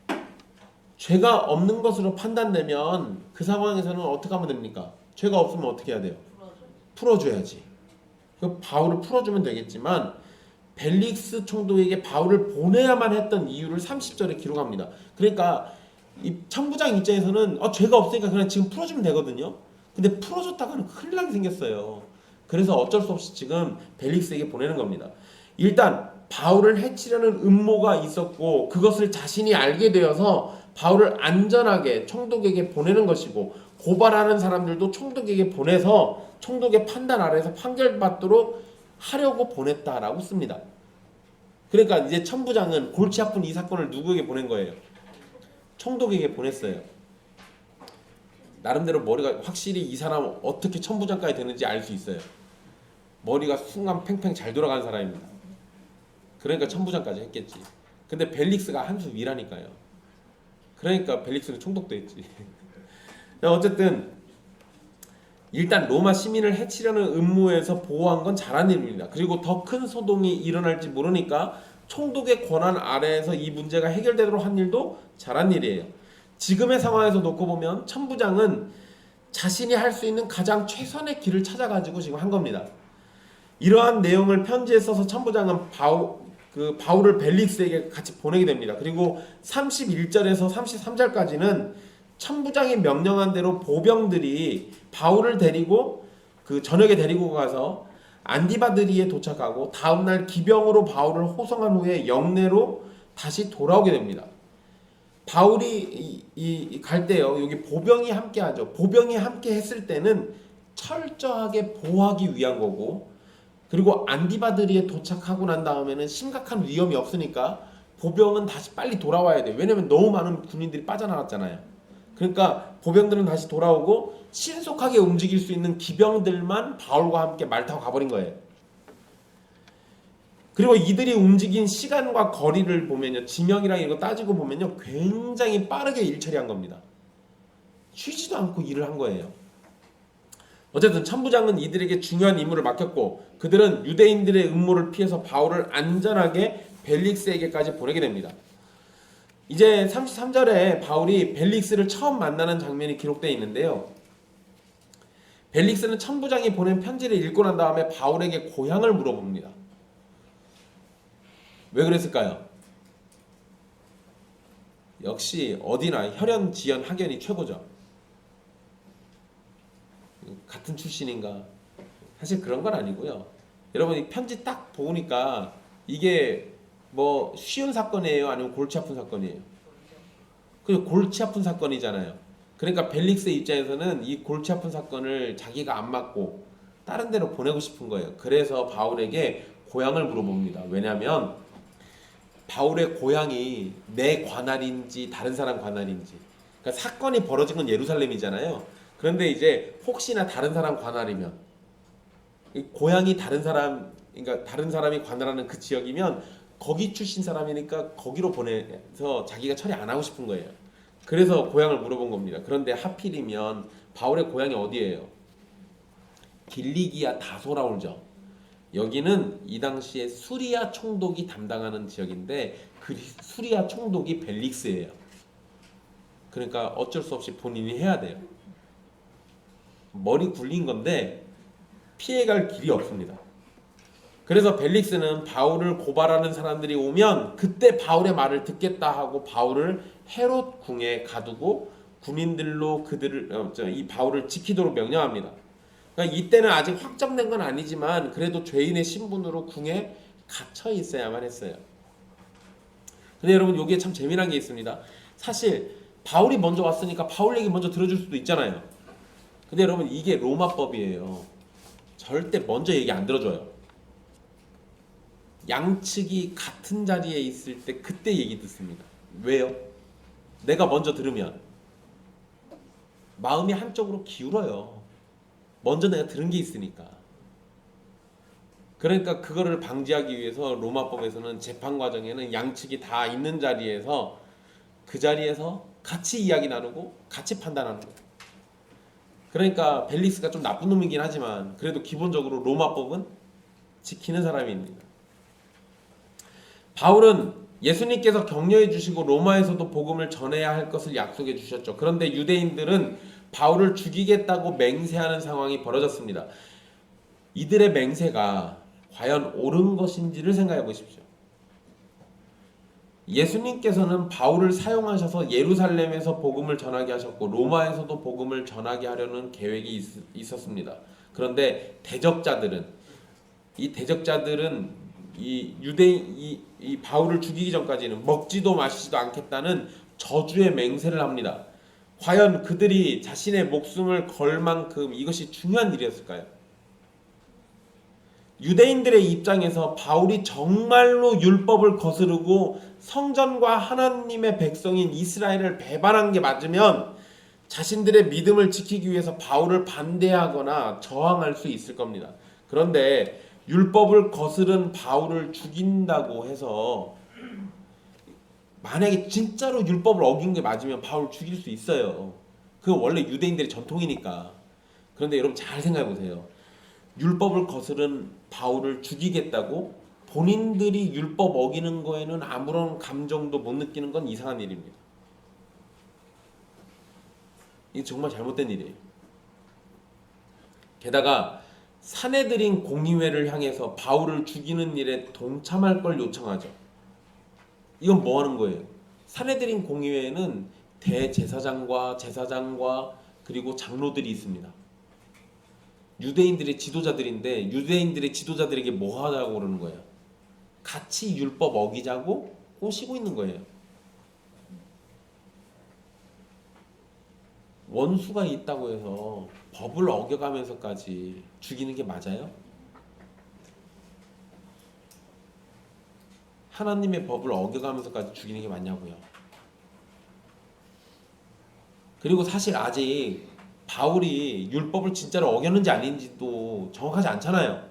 거. 죄가 없는 것으로 판단되면 그 상황에서는 어떻게 하면 됩니까? 죄가 없으면 어떻게 해야 돼요? 풀어줘야지. 그 바울을 풀어주면 되겠지만 벨릭스 총독에게 바울을 보내야만 했던 이유를 30절에 기록합니다. 그러니까 이 천부장 입장에서는 죄가 없으니까 그냥 지금 풀어주면 되거든요. 근데 풀어줬다가는 큰일 나게 생겼어요. 그래서 어쩔 수 없이 지금 벨릭스에게 보내는 겁니다. 일단 바울을 해치려는 음모가 있었고 그것을 자신이 알게 되어서 바울을 안전하게 총독에게 보내는 것이고 고발하는 사람들도 총독에게 보내서 총독의 판단 아래에서 판결받도록 하려고 보냈다라고 씁니다. 그러니까 이제 천부장은 골치 아픈 이 사건을 누구에게 보낸 거예요? 총독에게 보냈어요. 나름대로 머리가 확실히 이 사람 어떻게 천부장까지 되는지 알 수 있어요. 머리가 순간 팽팽 잘 돌아가는 사람입니다. 그러니까 천부장까지 했겠지. 근데 벨릭스가 한 수 위라니까요. 그러니까 벨릭스는 총독도 했지. 어쨌든 일단 로마 시민을 해치려는 음모에서 보호한 건 잘한 일입니다. 그리고 더 큰 소동이 일어날지 모르니까 총독의 권한 아래에서 이 문제가 해결되도록 한 일도 잘한 일이에요. 지금의 상황에서 놓고 보면 천부장은 자신이 할 수 있는 가장 최선의 길을 찾아가지고 지금 한 겁니다. 이러한 내용을 편지에 써서 천부장은 바울을 벨릭스에게 같이 보내게 됩니다. 그리고 31절에서 33절까지는 천부장이 명령한 대로 보병들이 바울을 데리고 저녁에 데리고 가서 안디바드리에 도착하고 다음날 기병으로 바울을 호송한 후에 영내로 다시 돌아오게 됩니다. 바울이 갈 때요, 여기 보병이 함께 하죠. 보병이 함께 했을 때는 철저하게 보호하기 위한 거고, 그리고 안디바드리에 도착하고 난 다음에는 심각한 위험이 없으니까 보병은 다시 빨리 돌아와야 돼요. 왜냐면 너무 많은 군인들이 빠져나갔잖아요. 그러니까 보병들은 다시 돌아오고 신속하게 움직일 수 있는 기병들만 바울과 함께 말 타고 가버린 거예요. 그리고 이들이 움직인 시간과 거리를 보면요, 지명이랑 이거 따지고 보면요, 굉장히 빠르게 일 처리한 겁니다. 쉬지도 않고 일을 한 거예요. 어쨌든 천부장은 이들에게 중요한 임무를 맡겼고 그들은 유대인들의 음모를 피해서 바울을 안전하게 벨릭스에게까지 보내게 됩니다. 이제 33절에 바울이 벨릭스를 처음 만나는 장면이 기록되어 있는데요. 벨릭스는 천부장이 보낸 편지를 읽고 난 다음에 바울에게 고향을 물어봅니다. 왜 그랬을까요? 역시 어디나 혈연, 지연, 학연이 최고죠. 같은 출신인가? 사실 그런 건 아니고요. 여러분 이 편지 딱 보니까 이게 뭐 쉬운 사건이에요? 아니면 골치 아픈 사건이에요? 그 골치 아픈 사건이잖아요. 그러니까 벨릭스 입장에서는 이 골치 아픈 사건을 자기가 안 맡고 다른 데로 보내고 싶은 거예요. 그래서 바울에게 고향을 물어봅니다. 왜냐하면 바울의 고향이 내 관할인지 다른 사람 관할인지, 그러니까 사건이 벌어진 건 예루살렘이잖아요. 그런데 이제 혹시나 다른 사람 관할이면, 고향이 다른 사람, 그러니까 다른 사람이 관할하는 그 지역이면 거기 출신 사람이니까 거기로 보내서 자기가 처리 안 하고 싶은 거예요. 그래서 고향을 물어본 겁니다. 그런데 하필이면 바울의 고향이 어디예요? 길리기아 다소라울죠. 여기는 이 당시에 수리아 총독이 담당하는 지역인데 그 수리아 총독이 벨릭스예요. 그러니까 어쩔 수 없이 본인이 해야 돼요. 머리 굴린 건데 피해갈 길이 없습니다. 그래서 벨릭스는 바울을 고발하는 사람들이 오면 그때 바울의 말을 듣겠다 하고 바울을 헤롯 궁에 가두고 군인들로 이 바울을 지키도록 명령합니다. 그러니까 이때는 아직 확정된 건 아니지만 그래도 죄인의 신분으로 궁에 갇혀 있어야만 했어요. 근데 여러분 여기에 참 재미난 게 있습니다. 사실 바울이 먼저 왔으니까 바울 얘기 먼저 들어줄 수도 있잖아요. 근데 여러분 이게 로마법이에요. 절대 먼저 얘기 안 들어줘요. 양측이 같은 자리에 있을 때 그때 얘기 듣습니다. 왜요? 내가 먼저 들으면 마음이 한쪽으로 기울어요. 먼저 내가 들은 게 있으니까. 그러니까 그거를 방지하기 위해서 로마법에서는 재판 과정에는 양측이 다 있는 자리에서 그 자리에서 같이 이야기 나누고 같이 판단하는 거예요. 그러니까 벨릭스가 좀 나쁜 놈이긴 하지만 그래도 기본적으로 로마법은 지키는 사람입니다. 바울은 예수님께서 격려해 주시고 로마에서도 복음을 전해야 할 것을 약속해 주셨죠. 그런데 유대인들은 바울을 죽이겠다고 맹세하는 상황이 벌어졌습니다. 이들의 맹세가 과연 옳은 것인지를 생각해 보십시오. 예수님께서는 바울을 사용하셔서 예루살렘에서 복음을 전하게 하셨고 로마에서도 복음을 전하게 하려는 계획이 있었습니다. 그런데 대적자들은 이 바울을 죽이기 전까지는 먹지도 마시지도 않겠다는 저주의 맹세를 합니다. 과연 그들이 자신의 목숨을 걸 만큼 이것이 중요한 일이었을까요? 유대인들의 입장에서 바울이 정말로 율법을 거스르고 성전과 하나님의 백성인 이스라엘을 배반한 게 맞으면 자신들의 믿음을 지키기 위해서 바울을 반대하거나 저항할 수 있을 겁니다. 그런데 율법을 거스른 바울을 죽인다고 해서 만약에 진짜로 율법을 어긴 게 맞으면 바울을 죽일 수 있어요. 그건 원래 유대인들의 전통이니까. 그런데 여러분 잘 생각해 보세요. 율법을 거스른 바울을 죽이겠다고 본인들이 율법 어기는 거에는 아무런 감정도 못 느끼는 건 이상한 일입니다. 이게 정말 잘못된 일이에요. 게다가 사내들인 공의회를 향해서 바울을 죽이는 일에 동참할 걸 요청하죠. 이건 뭐 하는 거예요? 사내들인 공의회에는 대제사장과 제사장과 그리고 장로들이 있습니다. 유대인들의 지도자들인데 유대인들의 지도자들에게 뭐 하자고 그러는 거예요? 같이 율법 어기자고 꼬시고 있는 거예요. 원수가 있다고 해서 법을 어겨가면서까지 죽이는 게 맞아요? 하나님의 법을 어겨가면서까지 죽이는 게 맞냐고요. 그리고 사실 아직 바울이 율법을 진짜로 어겼는지 아닌지도 정확하지 않잖아요.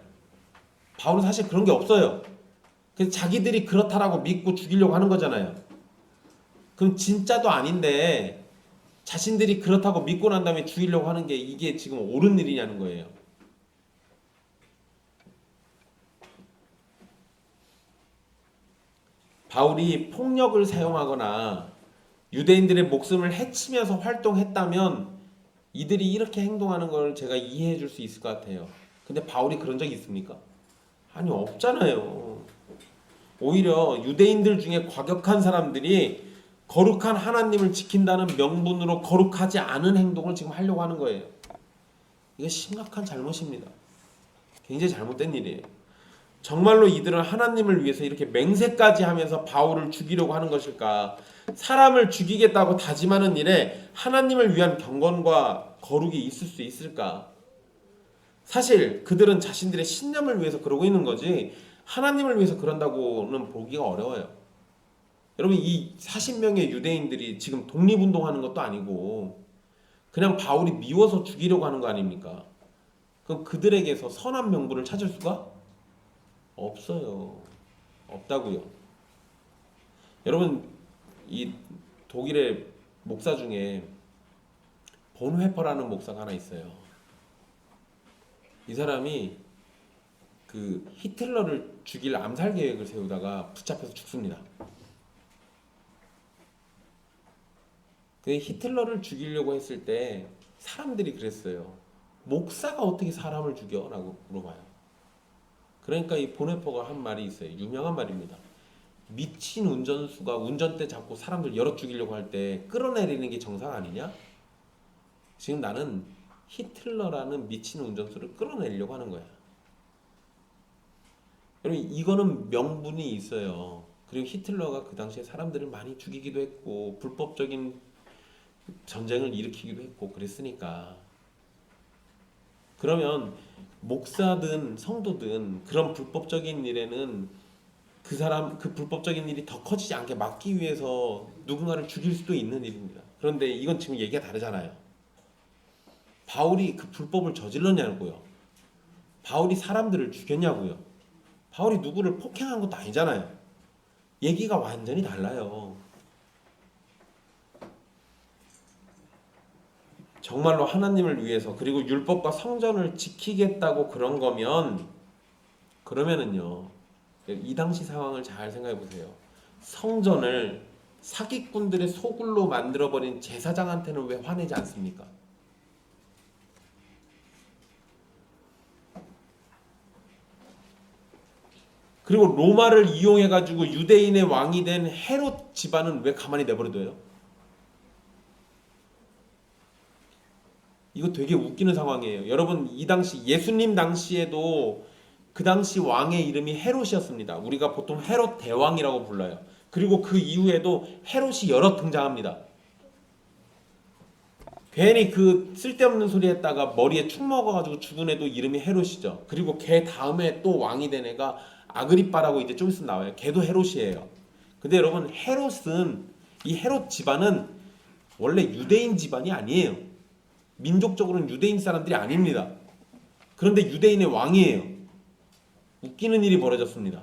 바울은 사실 그런 게 없어요. 그래서 자기들이 그렇다라고 믿고 죽이려고 하는 거잖아요. 그럼 진짜도 아닌데 자신들이 그렇다고 믿고 난 다음에 죽이려고 하는 게 이게 지금 옳은 일이냐는 거예요. 바울이 폭력을 사용하거나 유대인들의 목숨을 해치면서 활동했다면 이들이 이렇게 행동하는 걸 제가 이해해 줄 수 있을 것 같아요. 근데 바울이 그런 적이 있습니까? 아니, 없잖아요. 오히려 유대인들 중에 과격한 사람들이 거룩한 하나님을 지킨다는 명분으로 거룩하지 않은 행동을 지금 하려고 하는 거예요. 이거 심각한 잘못입니다. 굉장히 잘못된 일이에요. 정말로 이들은 하나님을 위해서 이렇게 맹세까지 하면서 바울을 죽이려고 하는 것일까? 사람을 죽이겠다고 다짐하는 일에 하나님을 위한 경건과 거룩이 있을 수 있을까? 사실 그들은 자신들의 신념을 위해서 그러고 있는 거지 하나님을 위해서 그런다고는 보기가 어려워요. 여러분, 이 40명의 유대인들이 지금 독립운동하는 것도 아니고 그냥 바울이 미워서 죽이려고 하는 거 아닙니까? 그럼 그들에게서 선한 명분을 찾을 수가 없어요. 없다고요. 여러분, 이 독일의 목사 중에 본회퍼라는 목사가 하나 있어요. 이 사람이 그 히틀러를 죽일 암살 계획을 세우다가 붙잡혀서 죽습니다. 그 히틀러를 죽이려고 했을 때 사람들이 그랬어요. 목사가 어떻게 사람을 죽여? 라고 물어봐요. 그러니까 이 본회퍼가 한 말이 있어요. 유명한 말입니다. 미친 운전수가 운전대 잡고 사람들 여럿 죽이려고 할 때 끌어내리는 게 정상 아니냐? 지금 나는 히틀러라는 미친 운전수를 끌어내리려고 하는 거야. 여러분, 이거는 명분이 있어요. 그리고 히틀러가 그 당시에 사람들을 많이 죽이기도 했고 불법적인 전쟁을 일으키기도 했고 그랬으니까. 그러면 목사든 성도든 그런 불법적인 일에는 그 불법적인 일이 더 커지지 않게 막기 위해서 누군가를 죽일 수도 있는 일입니다. 그런데 이건 지금 얘기가 다르잖아요. 바울이 그 불법을 저질렀냐고요. 바울이 사람들을 죽였냐고요. 바울이 누구를 폭행한 것도 아니잖아요. 얘기가 완전히 달라요. 정말로 하나님을 위해서 그리고 율법과 성전을 지키겠다고 그런 거면 그러면은요, 이 당시 상황을 잘 생각해 보세요. 성전을 사기꾼들의 소굴로 만들어버린 제사장한테는 왜 화내지 않습니까? 그리고 로마를 이용해가지고 유대인의 왕이 된 헤롯 집안은 왜 가만히 내버려둬요? 이거 되게 웃기는 상황이에요. 여러분, 이 당시 예수님 당시에도 그 당시 왕의 이름이 헤롯이었습니다. 우리가 보통 헤롯 대왕이라고 불러요. 그리고 그 이후에도 헤롯이 여러 등장합니다. 괜히 그 쓸데없는 소리 했다가 머리에 축 먹어가지고 죽은 애도 이름이 헤롯이죠. 그리고 걔 다음에 또 왕이 된 애가 아그리빠라고 이제 좀 있으면 나와요. 걔도 헤롯이에요. 근데 여러분, 이 헤롯 집안은 원래 유대인 집안이 아니에요. 민족적으로는 유대인 사람들이 아닙니다. 그런데 유대인의 왕이에요. 웃기는 일이 벌어졌습니다.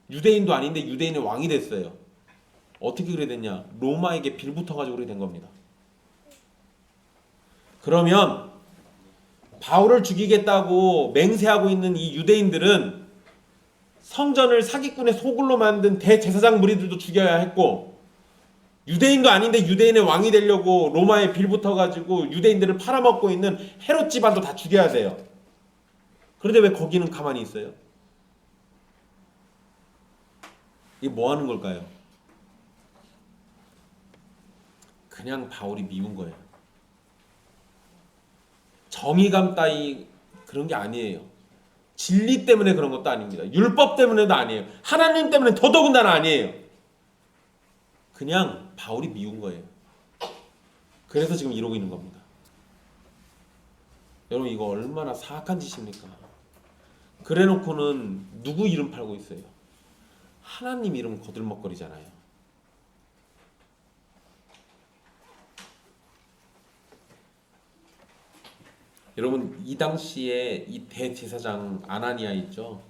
유대인도 아닌데 유대인의 왕이 됐어요. 어떻게 그래 됐냐? 로마에게 빌붙어가지고 그렇게 된 겁니다. 그러면 바울을 죽이겠다고 맹세하고 있는 이 유대인들은 성전을 사기꾼의 소굴로 만든 대제사장 무리들도 죽여야 했고, 유대인도 아닌데 유대인의 왕이 되려고 로마에 빌붙어가지고 유대인들을 팔아먹고 있는 헤롯 집안도 다 죽여야 돼요. 그런데 왜 거기는 가만히 있어요? 이게 뭐 하는 걸까요? 그냥 바울이 미운 거예요. 정의감 따위 그런 게 아니에요. 진리 때문에 그런 것도 아닙니다. 율법 때문에도 아니에요. 하나님 때문에 더더군다나 아니에요. 그냥 바울이 미운 거예요. 그래서 지금 이러고 있는 겁니다. 여러분, 이거 얼마나 사악한 짓입니까? 그래놓고는 누구 이름 팔고 있어요? 하나님 이름 거들먹거리잖아요. 여러분, 이 당시에 이 대제사장 아나니아 있죠?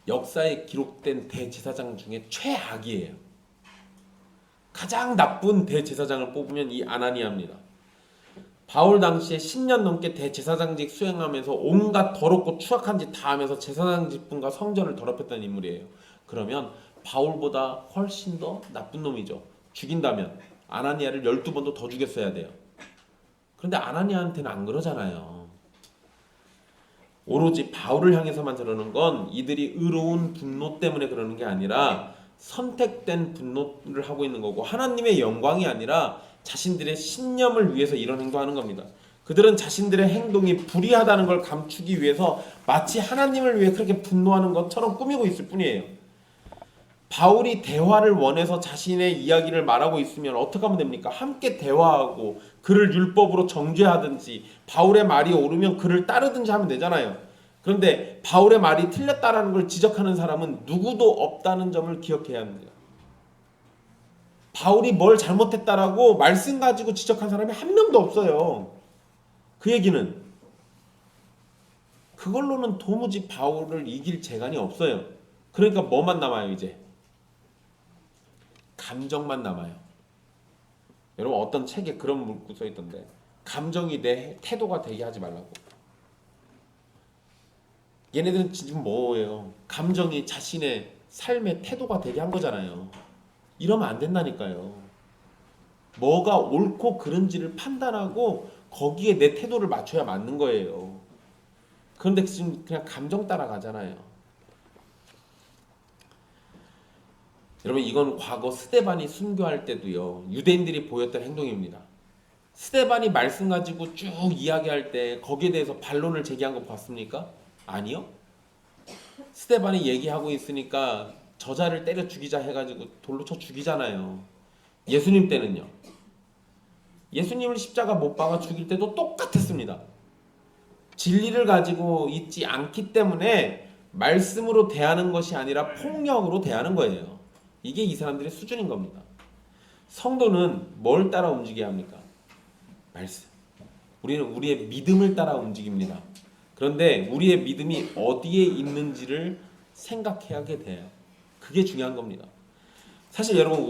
역사에 기록된 대제사장 중에 최악이에요. 가장 나쁜 대제사장을 뽑으면 이 아나니아입니다. 바울 당시에 10년 넘게 대제사장직 수행하면서 온갖 더럽고 추악한 짓 다 하면서 제사장 직분과 성전을 더럽혔던 인물이에요. 그러면 바울보다 훨씬 더 나쁜 놈이죠. 죽인다면 아나니아를 12번도 더 죽였어야 돼요. 그런데 아나니아한테는 안 그러잖아요. 오로지 바울을 향해서만 저러는 건 이들이 의로운 분노 때문에 그러는 게 아니라 선택된 분노를 하고 있는 거고, 하나님의 영광이 아니라 자신들의 신념을 위해서 이런 행동하는 겁니다. 그들은 자신들의 행동이 불의하다는 걸 감추기 위해서 마치 하나님을 위해 그렇게 분노하는 것처럼 꾸미고 있을 뿐이에요. 바울이 대화를 원해서 자신의 이야기를 말하고 있으면 어떻게 하면 됩니까? 함께 대화하고 그를 율법으로 정죄하든지 바울의 말이 옳으면 그를 따르든지 하면 되잖아요. 그런데 바울의 말이 틀렸다라는 걸 지적하는 사람은 누구도 없다는 점을 기억해야 합니다. 바울이 뭘 잘못했다라고 말씀 가지고 지적한 사람이 한 명도 없어요. 그 얘기는 그걸로는 도무지 바울을 이길 재간이 없어요. 그러니까 뭐만 남아요 이제? 감정만 남아요. 여러분 어떤 책에 그런 문구 써 있던데 감정이 내 태도가 되게 하지 말라고. 얘네들은 지금 뭐예요? 감정이 자신의 삶의 태도가 되게 한 거잖아요. 이러면 안 된다니까요. 뭐가 옳고 그른지를 판단하고 거기에 내 태도를 맞춰야 맞는 거예요. 그런데 지금 그냥 감정 따라가잖아요. 여러분 이건 과거 스데반이 순교할 때도요. 유대인들이 보였던 행동입니다. 스데반이 말씀 가지고 쭉 이야기할 때 거기에 대해서 반론을 제기한 거 봤습니까? 아니요. 스데반이 얘기하고 있으니까 저자를 때려 죽이자 해가지고 돌로 쳐 죽이잖아요. 예수님 때는요. 예수님을 십자가 못 박아 죽일 때도 똑같았습니다. 진리를 가지고 있지 않기 때문에 말씀으로 대하는 것이 아니라 폭력으로 대하는 거예요. 이게 이 사람들의 수준인 겁니다. 성도는 뭘 따라 움직여야 합니까? 말씀. 우리는 우리의 믿음을 따라 움직입니다. 그런데 우리의 믿음이 어디에 있는지를 생각해야 돼요. 그게 중요한 겁니다. 사실 여러분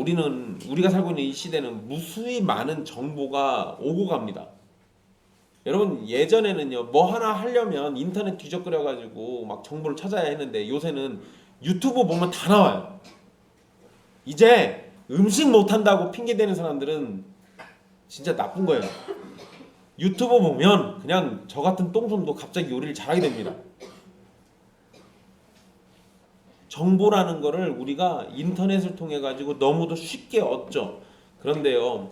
우리가 살고 있는 이 시대는 무수히 많은 정보가 오고 갑니다. 여러분 예전에는요 뭐 하나 하려면 인터넷 뒤적거려 가지고 막 정보를 찾아야 했는데 요새는 유튜브 보면 다 나와요. 이제 음식 못한다고 핑계대는 사람들은 진짜 나쁜 거예요. 유튜브 보면 그냥 저 같은 똥손도 갑자기 요리를 잘하게 됩니다. 정보라는 거를 우리가 인터넷을 통해 가지고 너무도 쉽게 얻죠. 그런데요,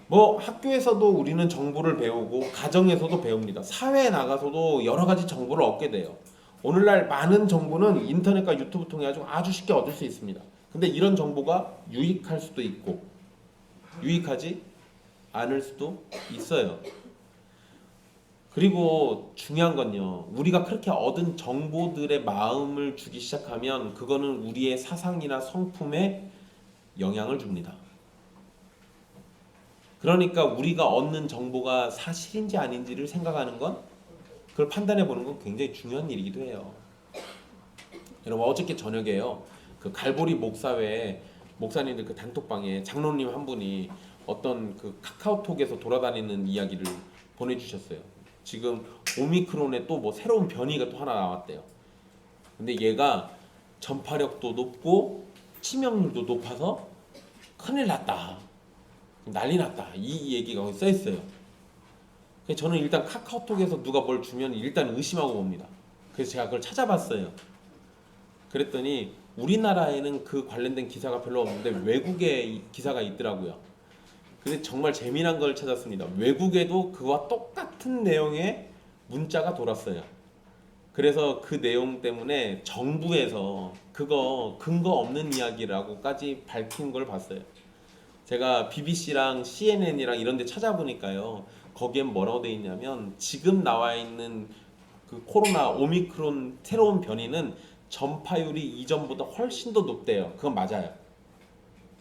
뭐 학교에서도 우리는 정보를 배우고 가정에서도 배웁니다. 사회에 나가서도 여러 가지 정보를 얻게 돼요. 오늘날 많은 정보는 인터넷과 유튜브 통해 가지고 아주 쉽게 얻을 수 있습니다. 근데 이런 정보가 유익할 수도 있고 유익하지 않을 수도 있어요. 그리고 중요한 건요. 우리가 그렇게 얻은 정보들의 마음을 주기 시작하면 그거는 우리의 사상이나 성품에 영향을 줍니다. 그러니까 우리가 얻는 정보가 사실인지 아닌지를 생각하는 건 그걸 판단해 보는 건 굉장히 중요한 일이기도 해요. 여러분 어저께 저녁에요. 그 갈보리 목사회 목사님들 그 단톡방에 장로님 한 분이 어떤 그 카카오톡에서 돌아다니는 이야기를 보내주셨어요. 지금 오미크론에 또 뭐 새로운 변이가 또 하나 나왔대요. 근데 얘가 전파력도 높고 치명률도 높아서 큰일 났다. 난리 났다. 이 얘기가 거기 써 있어요. 그래서 저는 일단 카카오톡에서 누가 뭘 주면 일단 의심하고 봅니다. 그래서 제가 그걸 찾아봤어요. 그랬더니 우리나라에는 그 관련된 기사가 별로 없는데 외국에 기사가 있더라고요. 근데 정말 재미난 걸 찾았습니다. 외국에도 그와 똑같은 내용의 문자가 돌았어요. 그래서 그 내용 때문에 정부에서 그거 근거 없는 이야기라고까지 밝힌 걸 봤어요. 제가 BBC랑 CNN이랑 이런 데 찾아보니까요. 거기엔 뭐라고 돼 있냐면 지금 나와 있는 그 코로나 오미크론 새로운 변이는 전파율이 이전보다 훨씬 더 높대요. 그건 맞아요.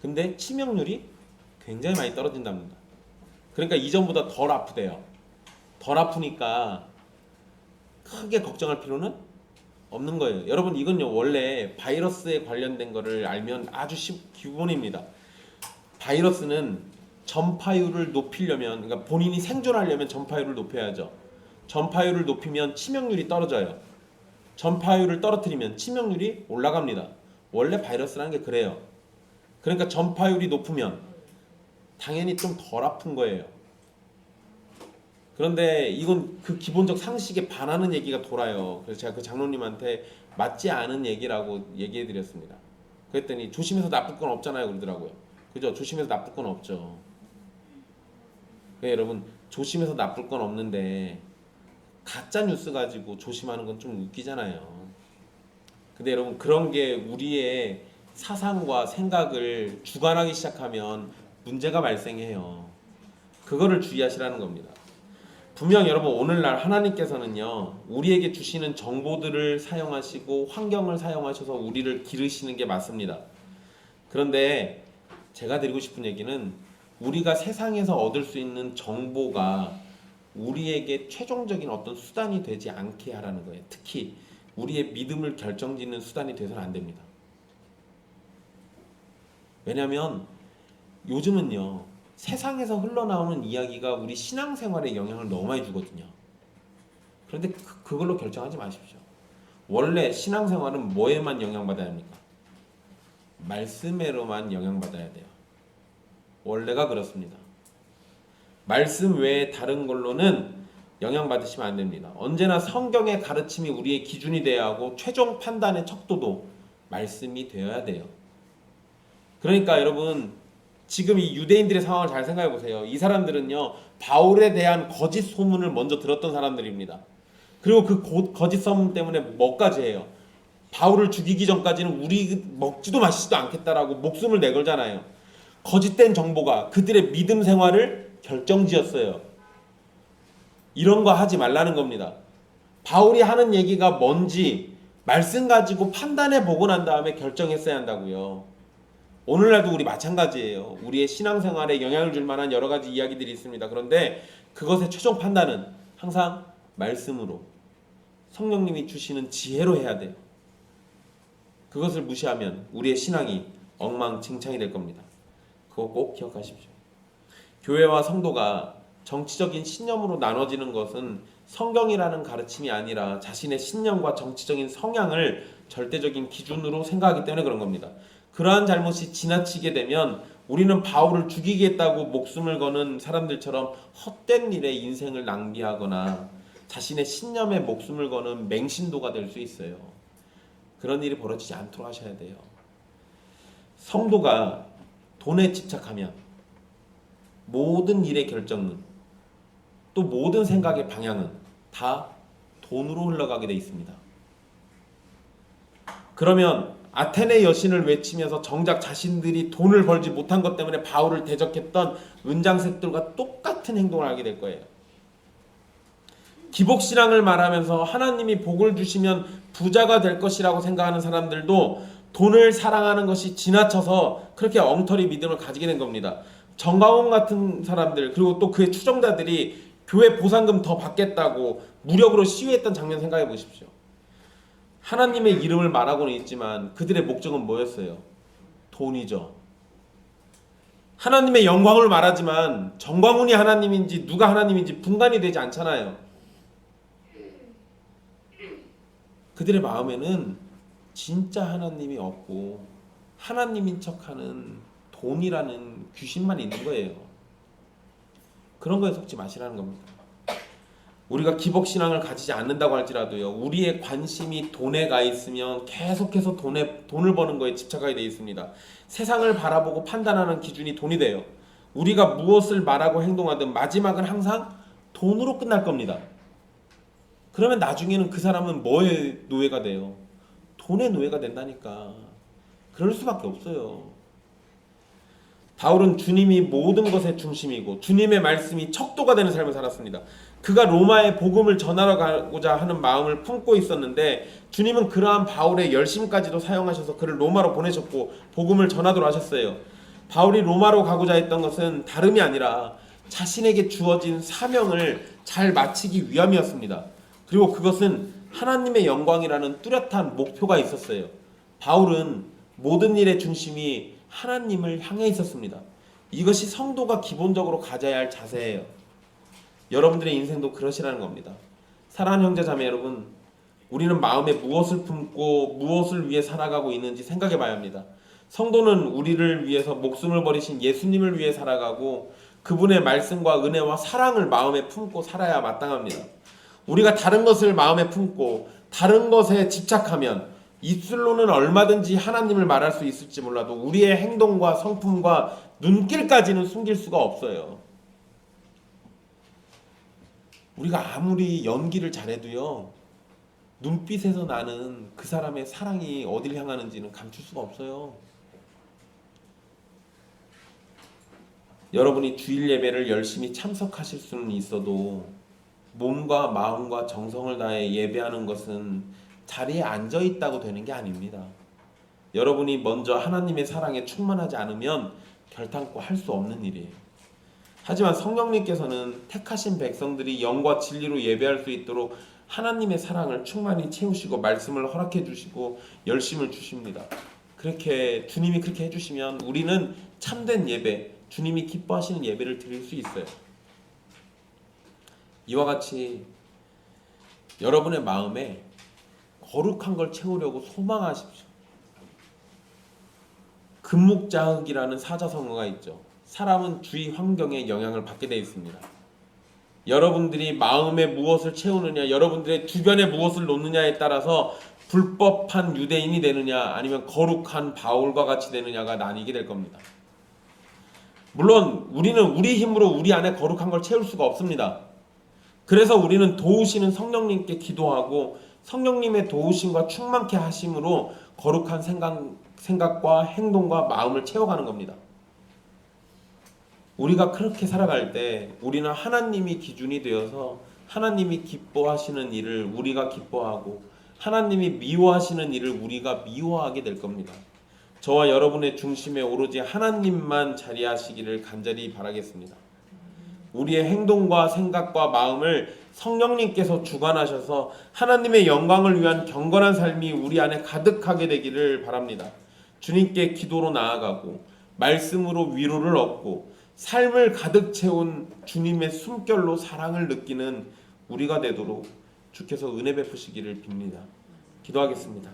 근데 치명률이 굉장히 많이 떨어진답니다. 그러니까 이전보다 덜 아프대요. 덜 아프니까 크게 걱정할 필요는 없는 거예요. 여러분 이건요 원래 바이러스에 관련된 거를 알면 아주 기본입니다. 바이러스는 전파율을 높이려면 그러니까 본인이 생존하려면 전파율을 높여야죠. 전파율을 높이면 치명률이 떨어져요. 전파율을 떨어뜨리면 치명률이 올라갑니다. 원래 바이러스라는 게 그래요. 그러니까 전파율이 높으면 당연히 좀 덜 아픈 거예요. 그런데 이건 그 기본적 상식에 반하는 얘기가 돌아요. 그래서 제가 그 장로님한테 맞지 않은 얘기라고 얘기해 드렸습니다. 그랬더니 조심해서 나쁠 건 없잖아요 그러더라고요. 그죠? 조심해서 나쁠 건 없죠. 그러니까 여러분 조심해서 나쁠 건 없는데 가짜 뉴스 가지고 조심하는 건 좀 웃기잖아요. 근데 여러분 그런 게 우리의 사상과 생각을 주관하기 시작하면 문제가 발생해요. 그거를 주의하시라는 겁니다. 분명 여러분 오늘날 하나님께서는요 우리에게 주시는 정보들을 사용하시고 환경을 사용하셔서 우리를 기르시는 게 맞습니다. 그런데 제가 드리고 싶은 얘기는 우리가 세상에서 얻을 수 있는 정보가 우리에게 최종적인 어떤 수단이 되지 않게 하라는 거예요. 특히 우리의 믿음을 결정짓는 수단이 되서는 안 됩니다. 왜냐하면 요즘은요 세상에서 흘러나오는 이야기가 우리 신앙생활에 영향을 너무 많이 주거든요. 그런데 그걸로 결정하지 마십시오. 원래 신앙생활은 뭐에만 영향받아야 합니까? 말씀에로만 영향받아야 돼요. 원래가 그렇습니다. 말씀 외에 다른 걸로는 영향받으시면 안 됩니다. 언제나 성경의 가르침이 우리의 기준이 되어야 하고 최종 판단의 척도도 말씀이 되어야 돼요. 그러니까 여러분 지금 이 유대인들의 상황을 잘 생각해 보세요. 이 사람들은요 바울에 대한 거짓 소문을 먼저 들었던 사람들입니다. 그리고 그 거짓 소문 때문에 뭐까지 해요? 바울을 죽이기 전까지는 우리 먹지도 마시지도 않겠다라고 목숨을 내걸잖아요. 거짓된 정보가 그들의 믿음 생활을 결정지었어요. 이런 거 하지 말라는 겁니다. 바울이 하는 얘기가 뭔지 말씀 가지고 판단해 보고 난 다음에 결정했어야 한다고요. 오늘날도 우리 마찬가지예요. 우리의 신앙생활에 영향을 줄 만한 여러 가지 이야기들이 있습니다. 그런데 그것의 최종 판단은 항상 말씀으로 성령님이 주시는 지혜로 해야 돼요. 그것을 무시하면 우리의 신앙이 엉망진창이 될 겁니다. 그거 꼭 기억하십시오. 교회와 성도가 정치적인 신념으로 나눠지는 것은 성경이라는 가르침이 아니라 자신의 신념과 정치적인 성향을 절대적인 기준으로 생각하기 때문에 그런 겁니다. 그러한 잘못이 지나치게 되면 우리는 바울을 죽이겠다고 목숨을 거는 사람들처럼 헛된 일에 인생을 낭비하거나 자신의 신념에 목숨을 거는 맹신도가 될 수 있어요. 그런 일이 벌어지지 않도록 하셔야 돼요. 성도가 돈에 집착하면 모든 일의 결정은 또 모든 생각의 방향은 다 돈으로 흘러가게 돼 있습니다. 그러면 아테네 여신을 외치면서 정작 자신들이 돈을 벌지 못한 것 때문에 바울을 대적했던 은장색들과 똑같은 행동을 하게 될 거예요. 기복신앙을 말하면서 하나님이 복을 주시면 부자가 될 것이라고 생각하는 사람들도 돈을 사랑하는 것이 지나쳐서 그렇게 엉터리 믿음을 가지게 된 겁니다. 정광훈 같은 사람들 그리고 또 그의 추종자들이 교회 보상금 더 받겠다고 무력으로 시위했던 장면 생각해 보십시오. 하나님의 이름을 말하고는 있지만 그들의 목적은 뭐였어요? 돈이죠. 하나님의 영광을 말하지만 정광훈이 하나님인지 누가 하나님인지 분간이 되지 않잖아요. 그들의 마음에는 진짜 하나님이 없고 하나님인 척하는 돈이라는 귀신만 있는 거예요. 그런 거에 속지 마시라는 겁니다. 우리가 기복신앙을 가지지 않는다고 할지라도요, 우리의 관심이 돈에 가 있으면 계속해서 돈을 버는 거에 집착하게 되어 있습니다. 세상을 바라보고 판단하는 기준이 돈이 돼요. 우리가 무엇을 말하고 행동하든 마지막은 항상 돈으로 끝날 겁니다. 그러면 나중에는 그 사람은 뭐의 노예가 돼요? 돈의 노예가 된다니까. 그럴 수밖에 없어요. 바울은 주님이 모든 것의 중심이고 주님의 말씀이 척도가 되는 삶을 살았습니다. 그가 로마에 복음을 전하러 가고자 하는 마음을 품고 있었는데 주님은 그러한 바울의 열심까지도 사용하셔서 그를 로마로 보내셨고 복음을 전하도록 하셨어요. 바울이 로마로 가고자 했던 것은 다름이 아니라 자신에게 주어진 사명을 잘 마치기 위함이었습니다. 그리고 그것은 하나님의 영광이라는 뚜렷한 목표가 있었어요. 바울은 모든 일의 중심이 하나님을 향해 있었습니다. 이것이 성도가 기본적으로 가져야 할 자세예요. 여러분들의 인생도 그러시라는 겁니다. 사랑하는 형제 자매 여러분, 우리는 마음에 무엇을 품고 무엇을 위해 살아가고 있는지 생각해 봐야 합니다. 성도는 우리를 위해서 목숨을 버리신 예수님을 위해 살아가고 그분의 말씀과 은혜와 사랑을 마음에 품고 살아야 마땅합니다. 우리가 다른 것을 마음에 품고 다른 것에 집착하면 입술로는 얼마든지 하나님을 말할 수 있을지 몰라도 우리의 행동과 성품과 눈길까지는 숨길 수가 없어요. 우리가 아무리 연기를 잘해도요, 눈빛에서 나는 그 사람의 사랑이 어딜 향하는지는 감출 수가 없어요. 여러분이 주일 예배를 열심히 참석하실 수는 있어도 몸과 마음과 정성을 다해 예배하는 것은 자리에 앉아 있다고 되는 게 아닙니다. 여러분이 먼저 하나님의 사랑에 충만하지 않으면 결단코 할 수 없는 일이에요. 하지만 성령님께서는 택하신 백성들이 영과 진리로 예배할 수 있도록 하나님의 사랑을 충만히 채우시고 말씀을 허락해 주시고 열심을 주십니다. 그렇게 주님이 그렇게 해주시면 우리는 참된 예배, 주님이 기뻐하시는 예배를 드릴 수 있어요. 이와 같이 여러분의 마음에 거룩한 걸 채우려고 소망하십시오. 금묵자흑이라는 사자성어가 있죠. 사람은 주위 환경에 영향을 받게 되어 있습니다. 여러분들이 마음에 무엇을 채우느냐, 여러분들의 주변에 무엇을 놓느냐에 따라서 불법한 유대인이 되느냐 아니면 거룩한 바울과 같이 되느냐가 나뉘게 될 겁니다. 물론 우리는 우리 힘으로 우리 안에 거룩한 걸 채울 수가 없습니다. 그래서 우리는 도우시는 성령님께 기도하고 성령님의 도우심과 충만케 하심으로 거룩한 생각과 행동과 마음을 채워가는 겁니다. 우리가 그렇게 살아갈 때 우리는 하나님이 기준이 되어서 하나님이 기뻐하시는 일을 우리가 기뻐하고 하나님이 미워하시는 일을 우리가 미워하게 될 겁니다. 저와 여러분의 중심에 오로지 하나님만 자리하시기를 간절히 바라겠습니다. 우리의 행동과 생각과 마음을 성령님께서 주관하셔서 하나님의 영광을 위한 경건한 삶이 우리 안에 가득하게 되기를 바랍니다. 주님께 기도로 나아가고 말씀으로 위로를 얻고 삶을 가득 채운 주님의 숨결로 사랑을 느끼는 우리가 되도록 주께서 은혜 베푸시기를 빕니다. 기도하겠습니다.